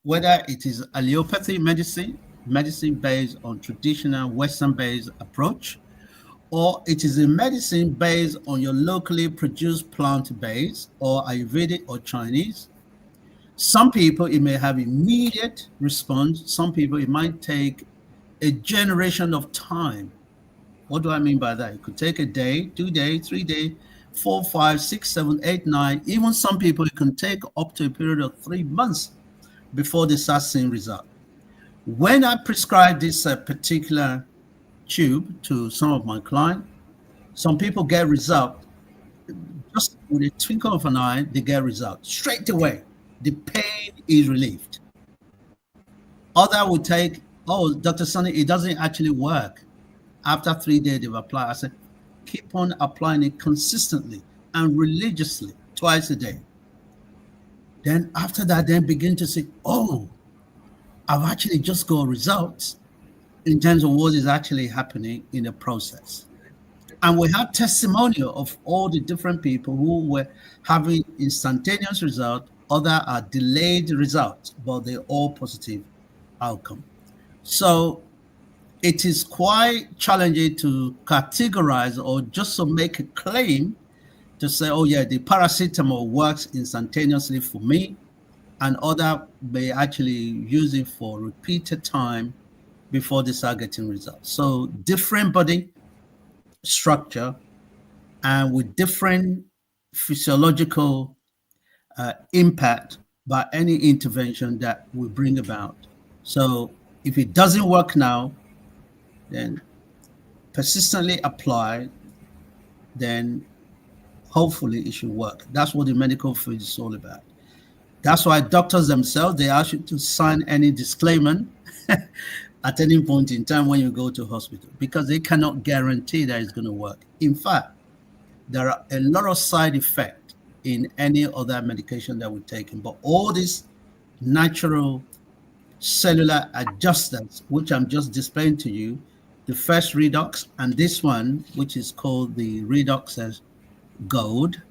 whether it is allopathy medicine based on traditional Western-based approach, or it is a medicine based on your locally produced plant-based or Ayurvedic or Chinese, some people, it may have immediate response. Some people, it might take a generation of time. What do I mean by that? It could take a day, 2 days, 3 days, 4, 5, 6, 7, 8, 9. Even some people, it can take up to a period of 3 months before they start seeing result. When I prescribe this particular tube to some of my clients, some people get result. Just with a twinkle of an eye, they get result. Straight away, the pain is relieved. Other will take, Dr. Sonny, it doesn't actually work. After 3 days, they've applied. I said, keep on applying it consistently and religiously, twice a day. Then after that, then begin to say, I've actually just got results in terms of what is actually happening in the process. And we have testimonial of all the different people who were having instantaneous results, other are delayed results, but they're all positive outcome. So it is quite challenging to categorize or just to make a claim to say, the paracetamol works instantaneously for me, and other may actually use it for repeated time before they start getting results. So different body structure and with different physiological impact by any intervention that we bring about. So if it doesn't work now, then persistently apply, then hopefully it should work. That's what the medical field is all about. That's why doctors themselves, they ask you to sign any disclaimer at any point in time when you go to hospital, because they cannot guarantee that it's going to work. In fact, there are a lot of side effects in any other medication that we're taking, but all these natural cellular adjustments, which I'm just displaying to you, the first redox and this one, which is called the redox as gold,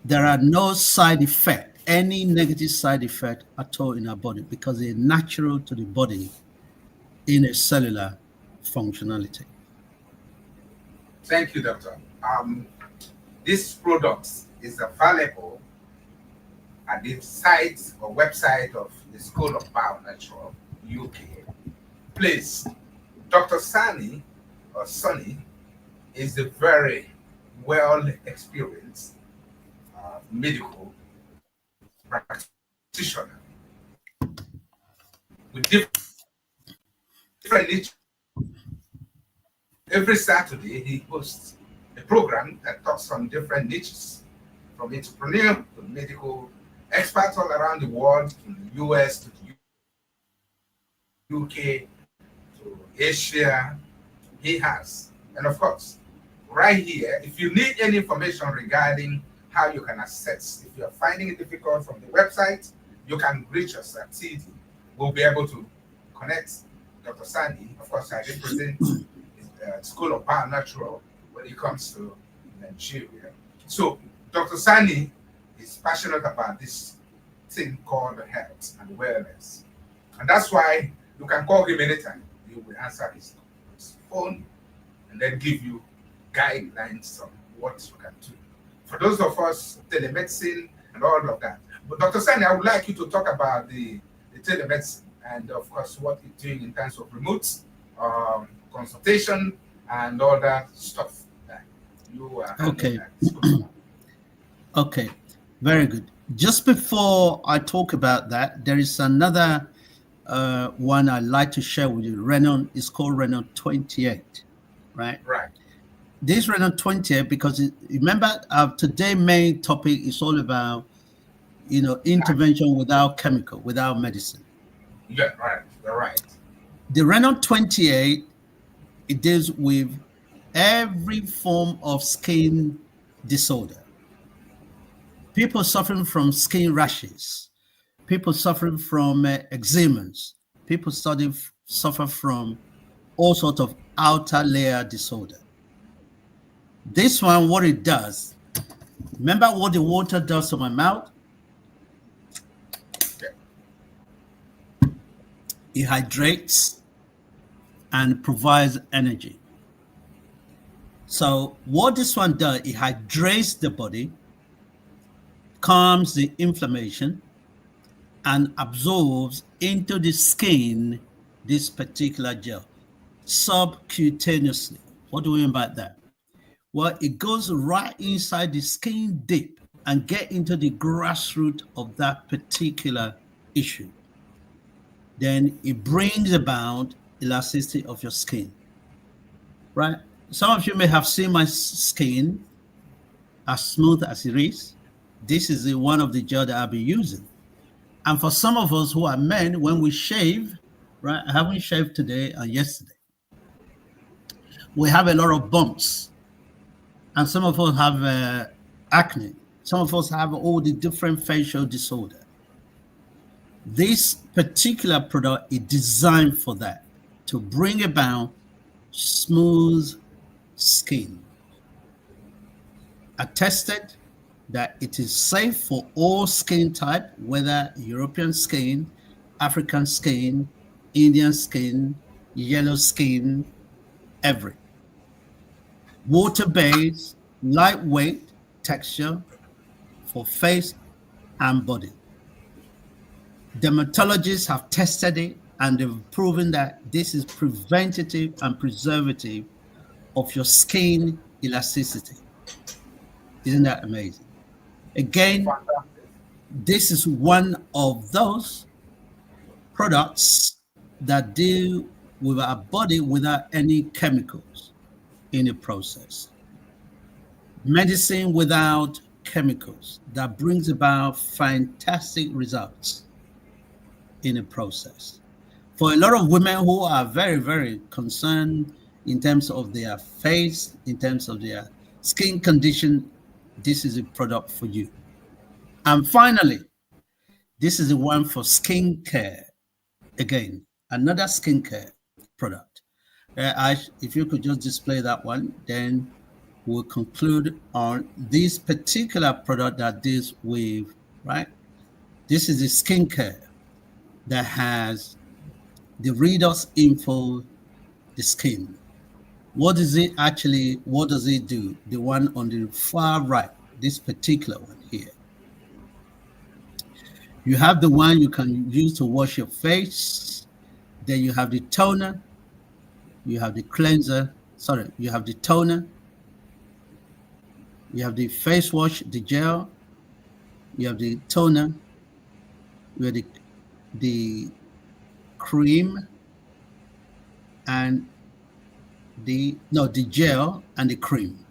there are no side effect, any negative side effect at all in our body, because they're natural to the body in a cellular functionality. Thank you, Doctor. This product is available at the site or website of the School of Bionatural UK. Please, Dr. Sani or Sonny is a very well experienced medical practitioner with different niches. Every Saturday, he hosts a program that talks on different niches, from entrepreneur to medical experts all around the world, from the US to the UK to Asia. He has. And of course, right here, if you need any information regarding how you can access, if you're finding it difficult from the website, you can reach us at TD. We'll be able to connect Dr. Sani. Of course, I represent School of Bionatural when it comes to Nigeria. So Dr. Sani is passionate about this thing called health and wellness. And that's why you can call him anytime. He will answer his phone and then give you guidelines on what you can do. For those of us, telemedicine and all of that. But Dr. Sani, I would like you to talk about the telemedicine and of course what it's doing in terms of remote consultation and all that stuff that you are okay. Okay, very good. Just before I talk about that, there is another one I'd like to share with you. Renon is called Renon 28, right? Right. This Renon 28, because remember today's main topic is all about, intervention without chemical, without medicine. Yeah, right. You're right. The Renon 28, it deals with every form of skin disorder. People suffering from skin rashes, people suffering from eczemas, people suffer from all sorts of outer layer disorder. This one, what it does, remember what the water does to my mouth? It hydrates and provides energy. So what this one does, it hydrates the body, calms the inflammation, and absorbs into the skin this particular gel subcutaneously. What do we mean by that? Well, it goes right inside the skin deep and get into the grassroots of that particular issue. Then it brings about elasticity of your skin, right? Some of you may have seen my skin as smooth as it is. This is one of the gel that I'll be using. And for some of us who are men, when we shave, right? I haven't shaved today and yesterday. We have a lot of bumps. And some of us have acne. Some of us have all the different facial disorder. This particular product is designed for that, to bring about smooth skin. Attested that it is safe for all skin type, whether European skin, African skin, Indian skin, yellow skin, every. Water-based, lightweight texture for face and body. Dermatologists have tested it and they've proven that this is preventative and preservative of your skin elasticity. Isn't that amazing? Again, Fantastic. this is one of those products that deal with our body without any chemicals in the process. Medicine without chemicals that brings about fantastic results in the process. For a lot of women who are very, very concerned in terms of their face, in terms of their skin condition, this is a product for you. And finally, this is the one for skincare. Again, another skincare product. If you could just display that one, then we'll conclude on this particular product that deals with, right? This is the skincare that has the redox info, the skin. What is it actually? What does it do? The one on the far right, this particular one here. You have the one you can use to wash your face. Then you have the toner. You have the cleanser. Sorry, you have the toner. You have the face wash, the gel. You have the toner. You have the cream and the gel and the cream.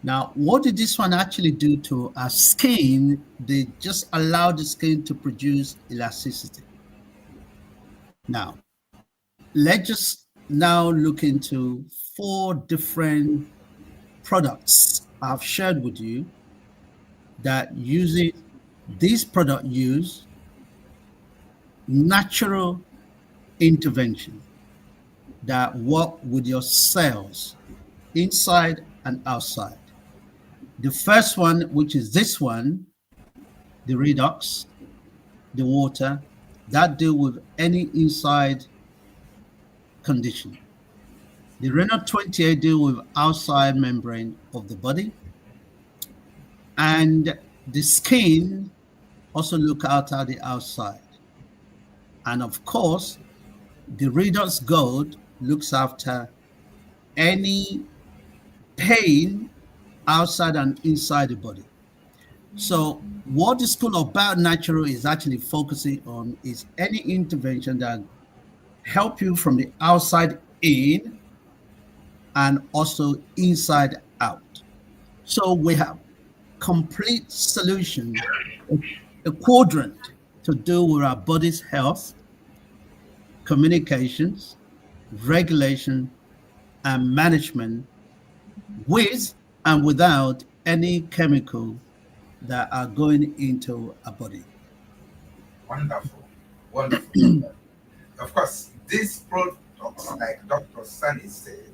Now, what did this one actually do to our skin? They just allow the skin to produce elasticity. Now, let's just now look into 4 different products I've shared with you that using this product use natural intervention that work with your cells inside and outside. The first one, which is this one, the redox, the water, that deal with any inside condition. The Renal 28 deal with outside membrane of the body. And the skin also look out at the outside. And of course, the Redox Gold looks after any pain outside and inside the body. So what the School of Bionatural is actually focusing on is any intervention that help you from the outside in and also inside out. So we have complete solution, a quadrant to do with our body's health, communications, regulation, and management with and without any chemical that are going into our body. Wonderful. Wonderful. Of course, these products, like Dr. Sunny said,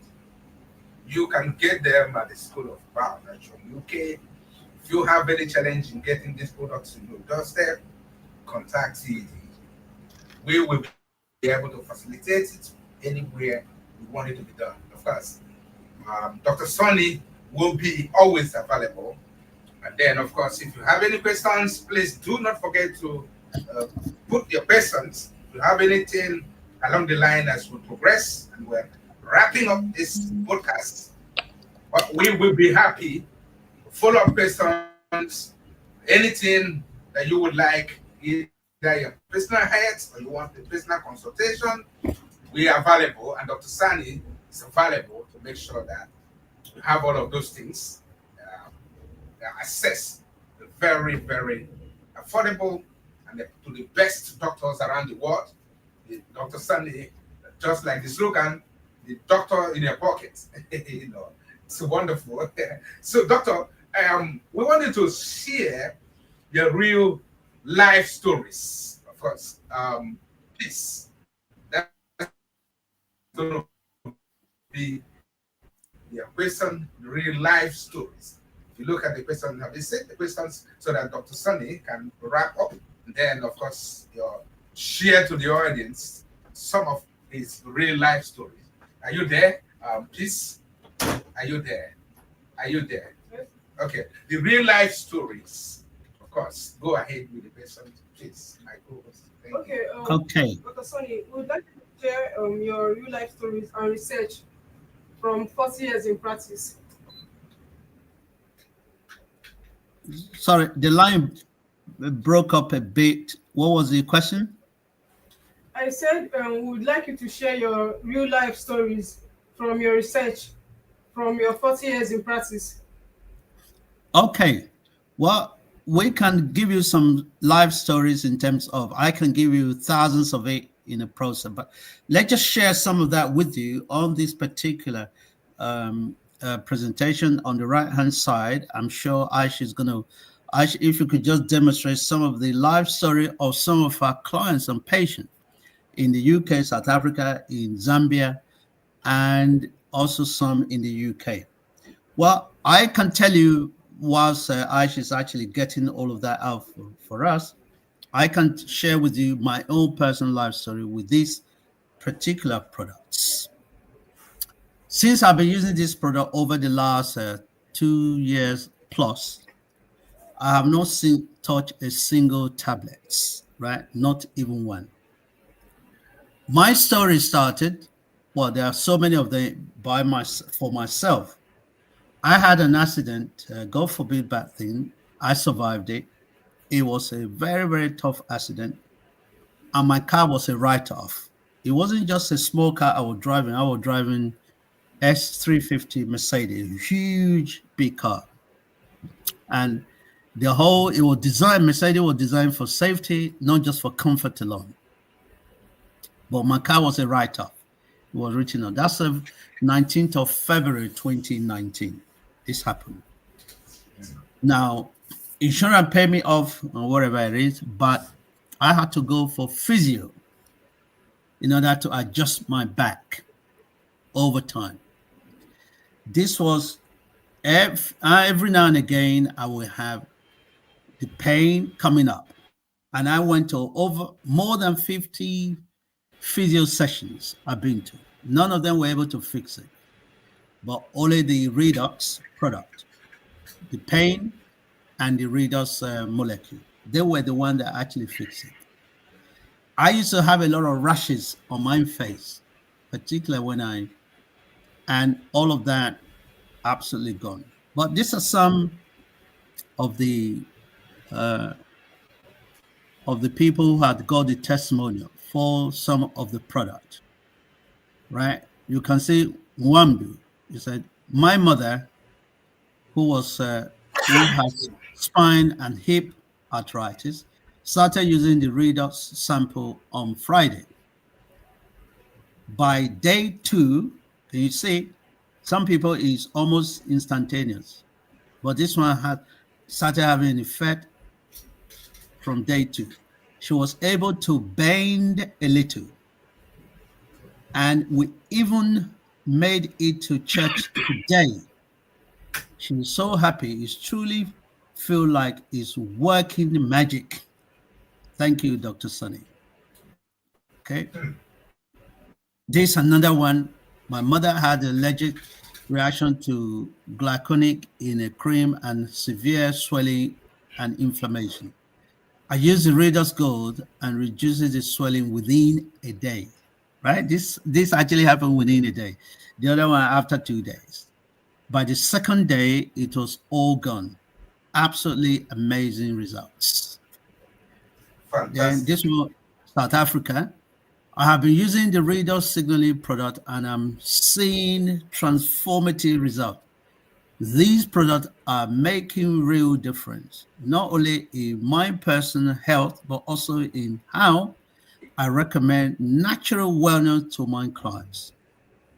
you can get them at the School of Bionatural UK. If you have any challenge in getting these products in your doorstep, contact CED. We will be able to facilitate it anywhere we want it to be done. Of course, Dr. Sonny will be always available. And then, of course, if you have any questions, please do not forget to put your questions. If you have anything along the line as we progress and we're wrapping up this podcast, but we will be happy to follow up questions, anything that you would like, either your personal health or you want a personal consultation, we are available, and Dr. Sani is available to make sure that you have all of those things assessed very, very affordable and to the best doctors around the world. Dr. Sani, just like the slogan, the doctor in your pocket. You know, it's wonderful. So, doctor, we wanted to share your real life stories, of course. Please, that's going to be your question, real life stories. If you look at the question, have you said the questions so that Dr. Sunny can wrap up? And then, of course, share to the audience some of his real life stories. Are you there? Please, are you there? Are you there? Yes. Okay. The real life stories, of course. Go ahead with the question, Please, I co-host. Okay. Okay. Dr. Sonny, would like to share your real life stories and research from 40 years in practice. Sorry, the line broke up a bit. What was the question? I said we would like you to share your real life stories from your research from your 40 years in practice. Okay. Well, we can give you some live stories in terms of, I can give you thousands of it in a process, but let's just share some of that with you on this particular presentation. On the right hand side, I'm sure Aisha is going to, Aisha, if you could just demonstrate some of the live story of some of our clients and patients in the UK, South Africa, in Zambia, and also some in the UK. Well, I can tell you, whilst Aisha is actually getting all of that out for us, I can share with you my own personal life story with these particular products. Since I've been using this product over the last 2 years plus, I have not touched a single tablet, right? Not even one. My story started, well, there are so many of them for myself. I had an accident, God forbid bad thing. I survived it. It was a very, very tough accident. And my car was a write-off. It wasn't just a small car I was driving S350 Mercedes, a huge big car. And Mercedes was designed for safety, not just for comfort alone. But my car was a write-off. It was written on. That's the 19th of February, 2019. This happened. Now, insurance paid me off or whatever it is, but I had to go for physio in order to adjust my back over time. This was every now and again, I will have the pain coming up. And I went to over more than 50 physio sessions I've been to. None of them were able to fix it, but only the redox product, the pain and the redox molecule. They were the one that actually fixed it. I used to have a lot of rashes on my face, particularly and all of that absolutely gone. But these are some of the people who had got the testimonial for some of the product, right? You can see Nwambu. He said, my mother, who has spine and hip arthritis, started using the redox sample on Friday. By day 2, you see, some people is almost instantaneous, but this one had started having an effect from day 2. She was able to bend a little, and we even made it to church today. She was so happy. It's truly feel like it's working magic. Thank you, Dr. Sonny. Okay. This another one. My mother had an allergic reaction to glyconic in a cream and severe swelling and inflammation. I use the Redox Gold and reduces the swelling within a day. Right? This actually happened within a day. The other one after 2 days. By the second day, it was all gone. Absolutely amazing results. Fantastic. Then this one, South Africa. I have been using the Redox signaling product and I'm seeing transformative results. These products are making real difference, not only in my personal health, but also in how I recommend natural wellness to my clients.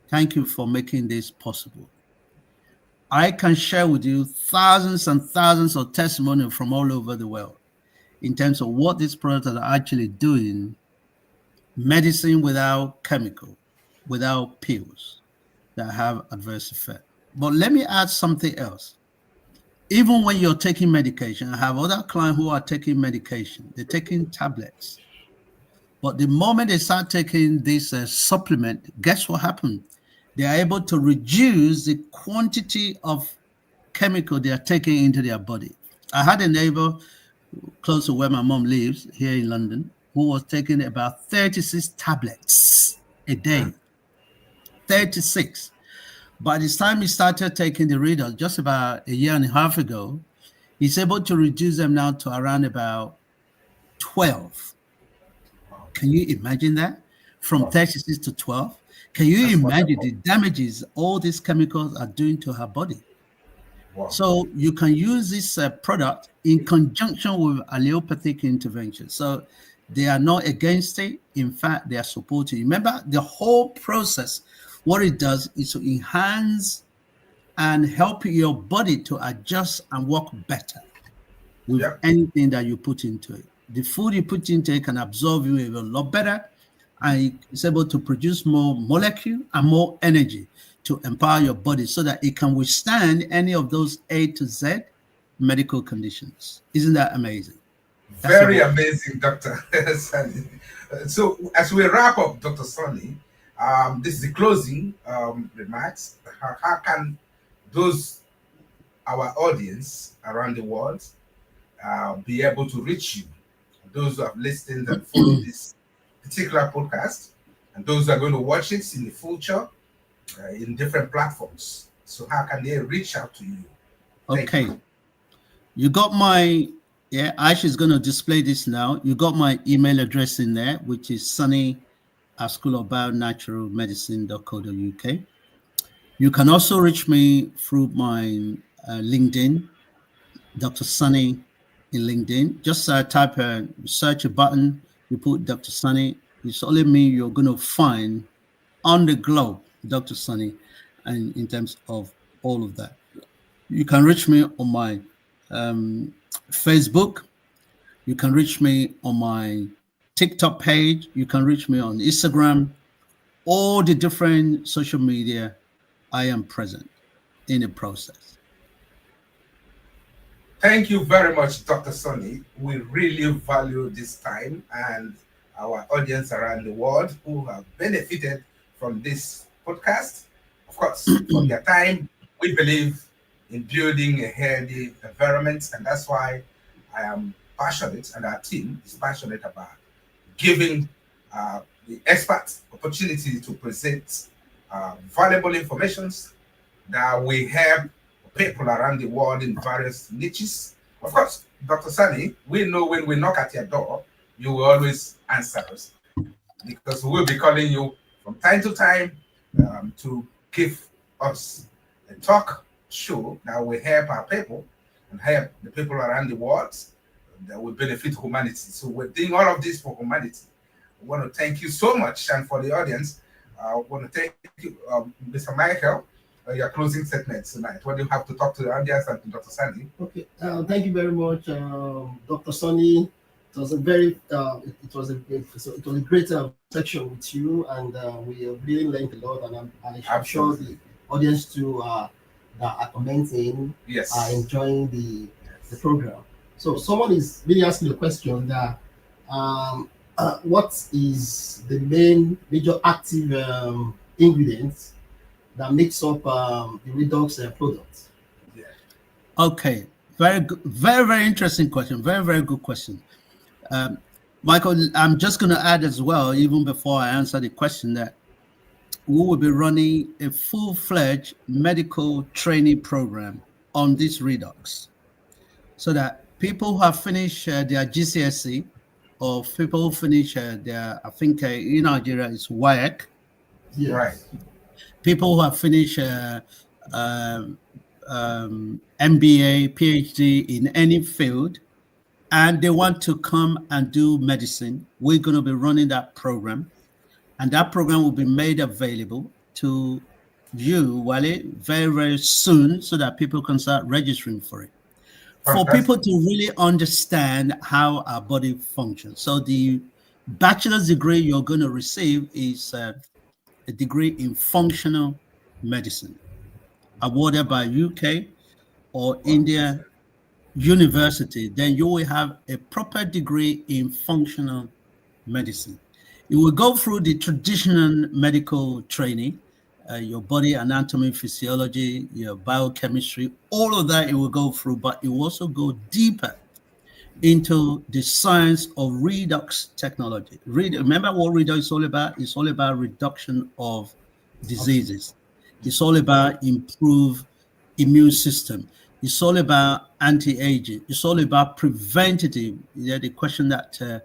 Thank you for making this possible. I can share with you thousands and thousands of testimonials from all over the world in terms of what these products are actually doing. Medicine without chemical, without pills that have adverse effect. But let me add something else. Even when you're taking medication, I have other clients who are taking medication. They're taking tablets. But the moment they start taking this supplement, guess what happened? They are able to reduce the quantity of chemical they are taking into their body. I had a neighbor close to where my mom lives here in London, who was taking about 36 tablets a day. 36. By the time he started taking the readers, just about a year and a half ago, he's able to reduce them now to around about 12. Can you imagine that? From Wow. 36 to 12? Can you That's imagine wonderful. the damages all these chemicals are doing to her body? Wow. So you can use this product in conjunction with allelopathic intervention. So they are not against it. In fact, they are supporting. Remember, the whole process, what it does is to enhance and help your body to adjust and work better with Yep. anything that you put into it. The food you put into it can absorb you a lot better, and it's able to produce more molecule and more energy to empower your body so that it can withstand any of those A to Z medical conditions. Isn't that amazing? That's the Very whole. amazing, Dr. Sunny. So, as we wrap up, Dr. Sunny, this is the closing remarks. How can those, our audience around the world, be able to reach you? Those who have listened and followed this particular podcast, and those who are going to watch it in the future in different platforms. So, how can they reach out to you? Thank Okay. You got my, yeah, Aisha is going to display this now. You got my email address in there, which is sunny@schoolofbionaturalmedicine.co.uk. You can also reach me through my LinkedIn, Dr. Sunny in LinkedIn. Just type a search a button, you put Dr. Sunny. It's only me you're going to find on the globe, Dr. Sunny, and in terms of all of that. You can reach me on my Facebook. You can reach me on my TikTok page. You can reach me on Instagram. All the different social media, I am present in the process. Thank you very much, Dr. Sunny. We really value this time and our audience around the world who have benefited from this podcast. Of course, from their time, we believe in building a healthy environment, and that's why I am passionate, and our team is passionate about giving the experts opportunity to present valuable information that will help people around the world in various niches. Of course, Dr. Sunny, we know when we knock at your door, you will always answer us because we will be calling you from time to time to give us a talk show that will help our people and help the people around the world that will benefit humanity. So we're doing all of this for humanity. I want to thank you so much, and for the audience, I want to thank you, Mr. Michael. Your closing statement tonight. What do you have to talk to the audience and to Dr. Sandy? Okay, thank you very much, Dr. Sonny. It was a very, it was a great section with you, and we have really learned a lot. And I'm sure the audience too that are commenting, yes, are enjoying the program. So someone is really asking the question that what is the major active ingredient that makes up the redox product? Yeah. Okay, very good, very interesting question. Very good question. Michael, I'm just going to add as well, even before I answer the question, that we will be running a full-fledged medical training program on this redox, so that people who have finished their GCSE, or people who finish their, I think in Nigeria it's WAEC. Yes. Right. People who have finished MBA, PhD in any field, and they want to come and do medicine, we're going to be running that program. And that program will be made available to you, Wale, very soon, so that people can start registering for it. For people to really understand how our body functions. So the bachelor's degree you're going to receive is a degree in functional medicine, awarded by UK or India University. Then you will have a proper degree in functional medicine. You will go through the traditional medical training, your body anatomy, physiology, your biochemistry, all of that it will go through, but it will also go deeper into the science of redox technology. Remember what redox is all about? It's all about reduction of diseases. It's all about improved immune system. It's all about anti-aging. It's all about preventative. Yeah, the question that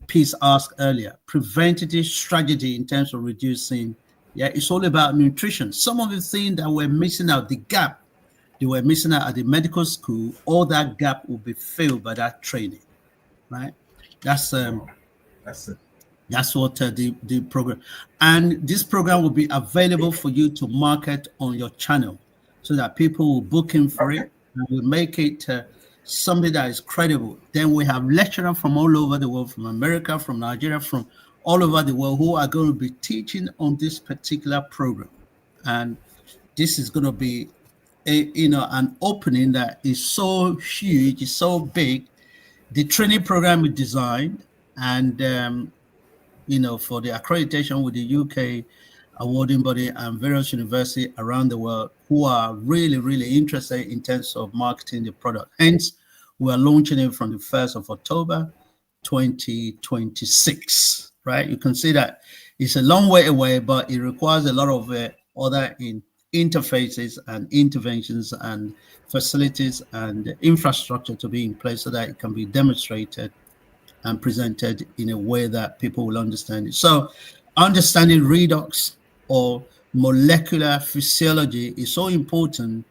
Peace asked earlier. Preventative strategy in terms of reducing. Yeah, it's all about nutrition. Some of the things that we're missing out, the gap they were missing out at the medical school, all that gap will be filled by that training, right? That's That's it. that's what the program, and this program will be available for you to market on your channel, so that people will book in for it and will make it something that is credible. Then we have lecturers from all over the world, from America, from Nigeria, from all over the world, who are going to be teaching on this particular program, and this is going to be an opening that is so huge, is so big. The training program is designed, and for the accreditation with the UK awarding body and various universities around the world who are really, really interested in terms of marketing the product. Hence, we are launching it from the 1st of October, 2026. Right? You can see that it's a long way away, but it requires a lot of other interfaces and interventions and facilities and infrastructure to be in place so that it can be demonstrated and presented in a way that people will understand it. So understanding redox or molecular physiology is so important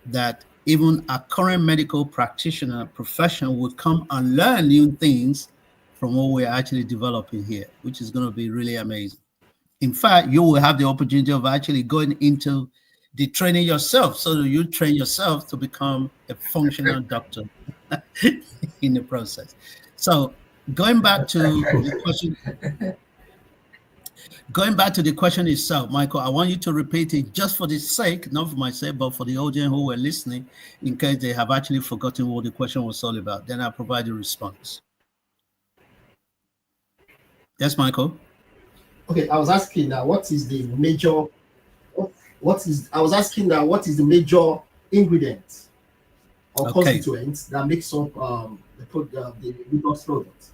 that even a current medical practitioner professional would come and learn new things from what we're actually developing here, which is going to be really amazing. In fact, you will have the opportunity of actually going into the training yourself, so that you train yourself to become a functional doctor in the process. So going back to the question itself, Michael, I want you to repeat it just for the sake, not for myself, but for the audience who were listening, in case they have actually forgotten what the question was all about. Then I'll provide the response. Yes, Michael. Okay, I was asking that what is the major ingredient or constituent that makes up the redox product?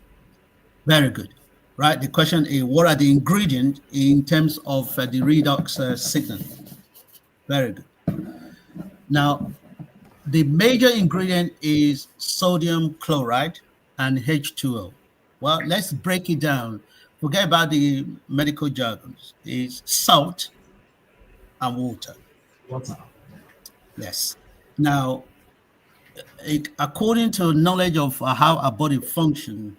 Very good. Right. The question is, what are the ingredients in terms of the redox signal? Very good. Now, the major ingredient is sodium chloride and H2O. Well, let's break it down. Forget about the medical jargons. It's salt and water. Water. Yes. Now, according to knowledge of how our body functions,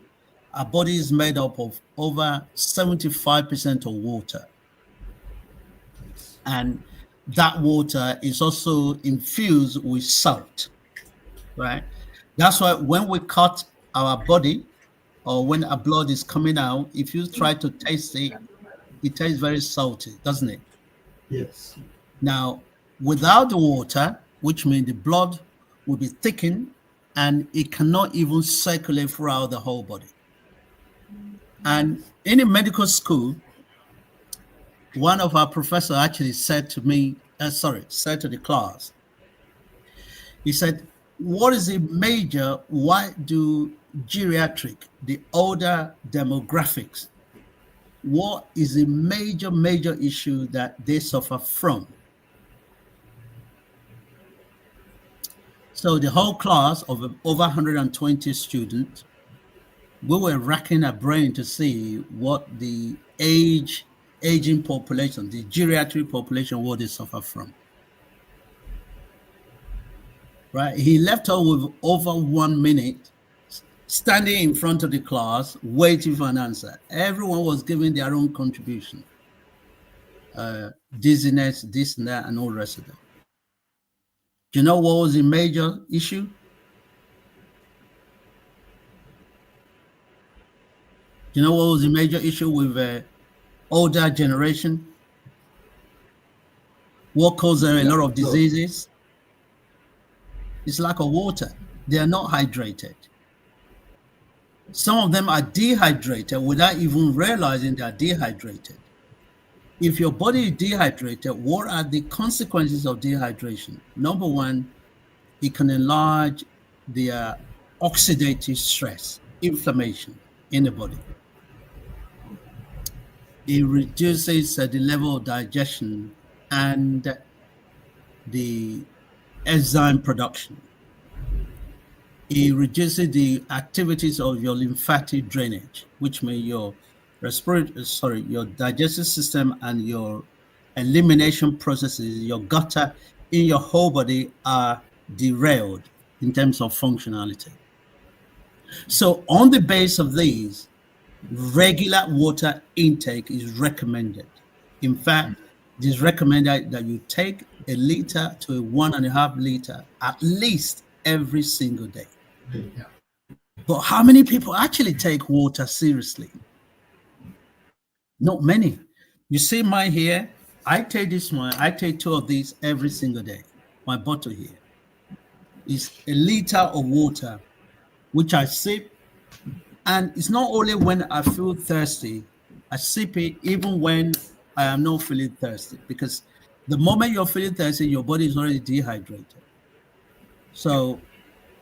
our body is made up of over 75% of water. And that water is also infused with salt, right? That's why when we cut our body or when our blood is coming out, if you try to taste it, it tastes very salty, doesn't it? Yes. Now, without the water, which means the blood will be thickened and it cannot even circulate throughout the whole body. And in a medical school, one of our professors actually said to me, said to the class, he said, what is why do geriatric, the older demographics, what is the major issue that they suffer from? So the whole class of over 120 students, we were racking our brain to see what the aging population, the geriatric population, what they suffer from. Right? He left us with over 1 minute standing in front of the class, waiting for an answer. Everyone was giving their own contribution. Dizziness, this and that, and all the rest of it. Do you know what was the major issue? Do you know what was the major issue with the older generation? What caused a lot of diseases? It's lack of water. They are not hydrated. Some of them are dehydrated without even realizing they are dehydrated. If your body is dehydrated, what are the consequences of dehydration? Number one, it can enlarge their oxidative stress, inflammation in the body. It reduces the level of digestion and the enzyme production. It reduces the activities of your lymphatic drainage, which means your your digestive system and your elimination processes, your gutter in your whole body are derailed in terms of functionality. So on the base of these, regular water intake is recommended. In fact, it is recommended that you take 1 liter to 1.5 liter at least every single day. Yeah. But how many people actually take water seriously? Not many. You see mine here. I take this one. I take 2 of these every single day. My bottle here is 1 liter of water, which I sip. And it's not only when I feel thirsty, I sip it even when I am not feeling thirsty. Because the moment you're feeling thirsty, your body is already dehydrated. So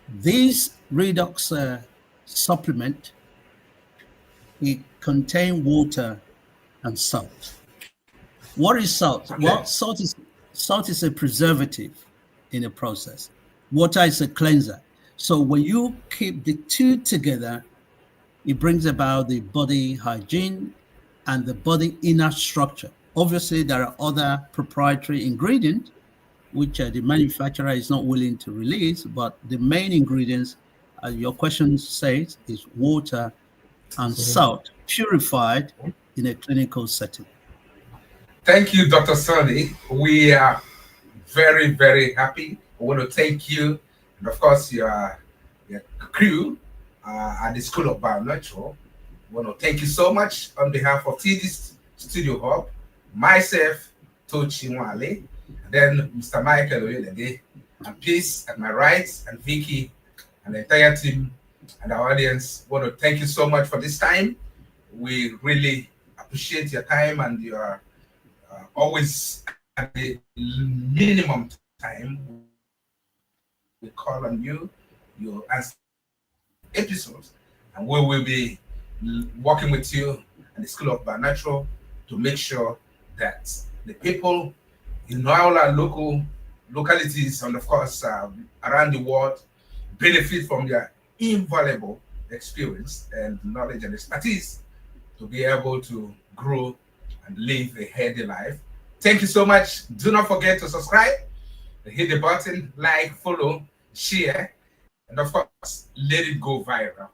this redox supplement, it contains water and salt. What is salt? Okay. Well, salt is a preservative in the process. Water is a cleanser. So when you keep the two together, it brings about the body hygiene and the body inner structure. Obviously, there are other proprietary ingredients which the manufacturer is not willing to release, but the main ingredients, as your question says, is water and salt purified in a clinical setting. Thank you, Dr. Sonny. We are very, very happy. I want to thank you, and of course, your crew at the School of Bionatural. I want to thank you so much on behalf of TD Studio Hub, myself, Tochi Nwali, then Mr. Michael Oyelade, and Peace at my right, and Vicky, and the entire team and our audience. I want to thank you so much for this time. We really appreciate your time, and your always at the minimum time. We call on you, you answer episodes, and we will be working with you and the School of Bionatural to make sure that the people in all our localities and of course around the world benefit from their invaluable experience and knowledge and expertise to be able to grow and live a healthy life. Thank you so much. Do not forget to subscribe, hit the button, like, follow, share, and of course, let it go viral.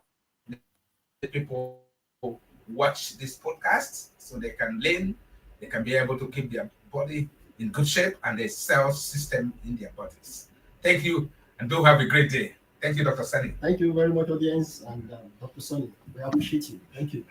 Let people watch this podcast so they can learn, they can be able to keep their body in good shape and their cell system in their bodies. Thank you, and do have a great day. Thank you, Dr. Sonny. Thank you very much, audience, and Dr. Sonny. We appreciate you. Thank you.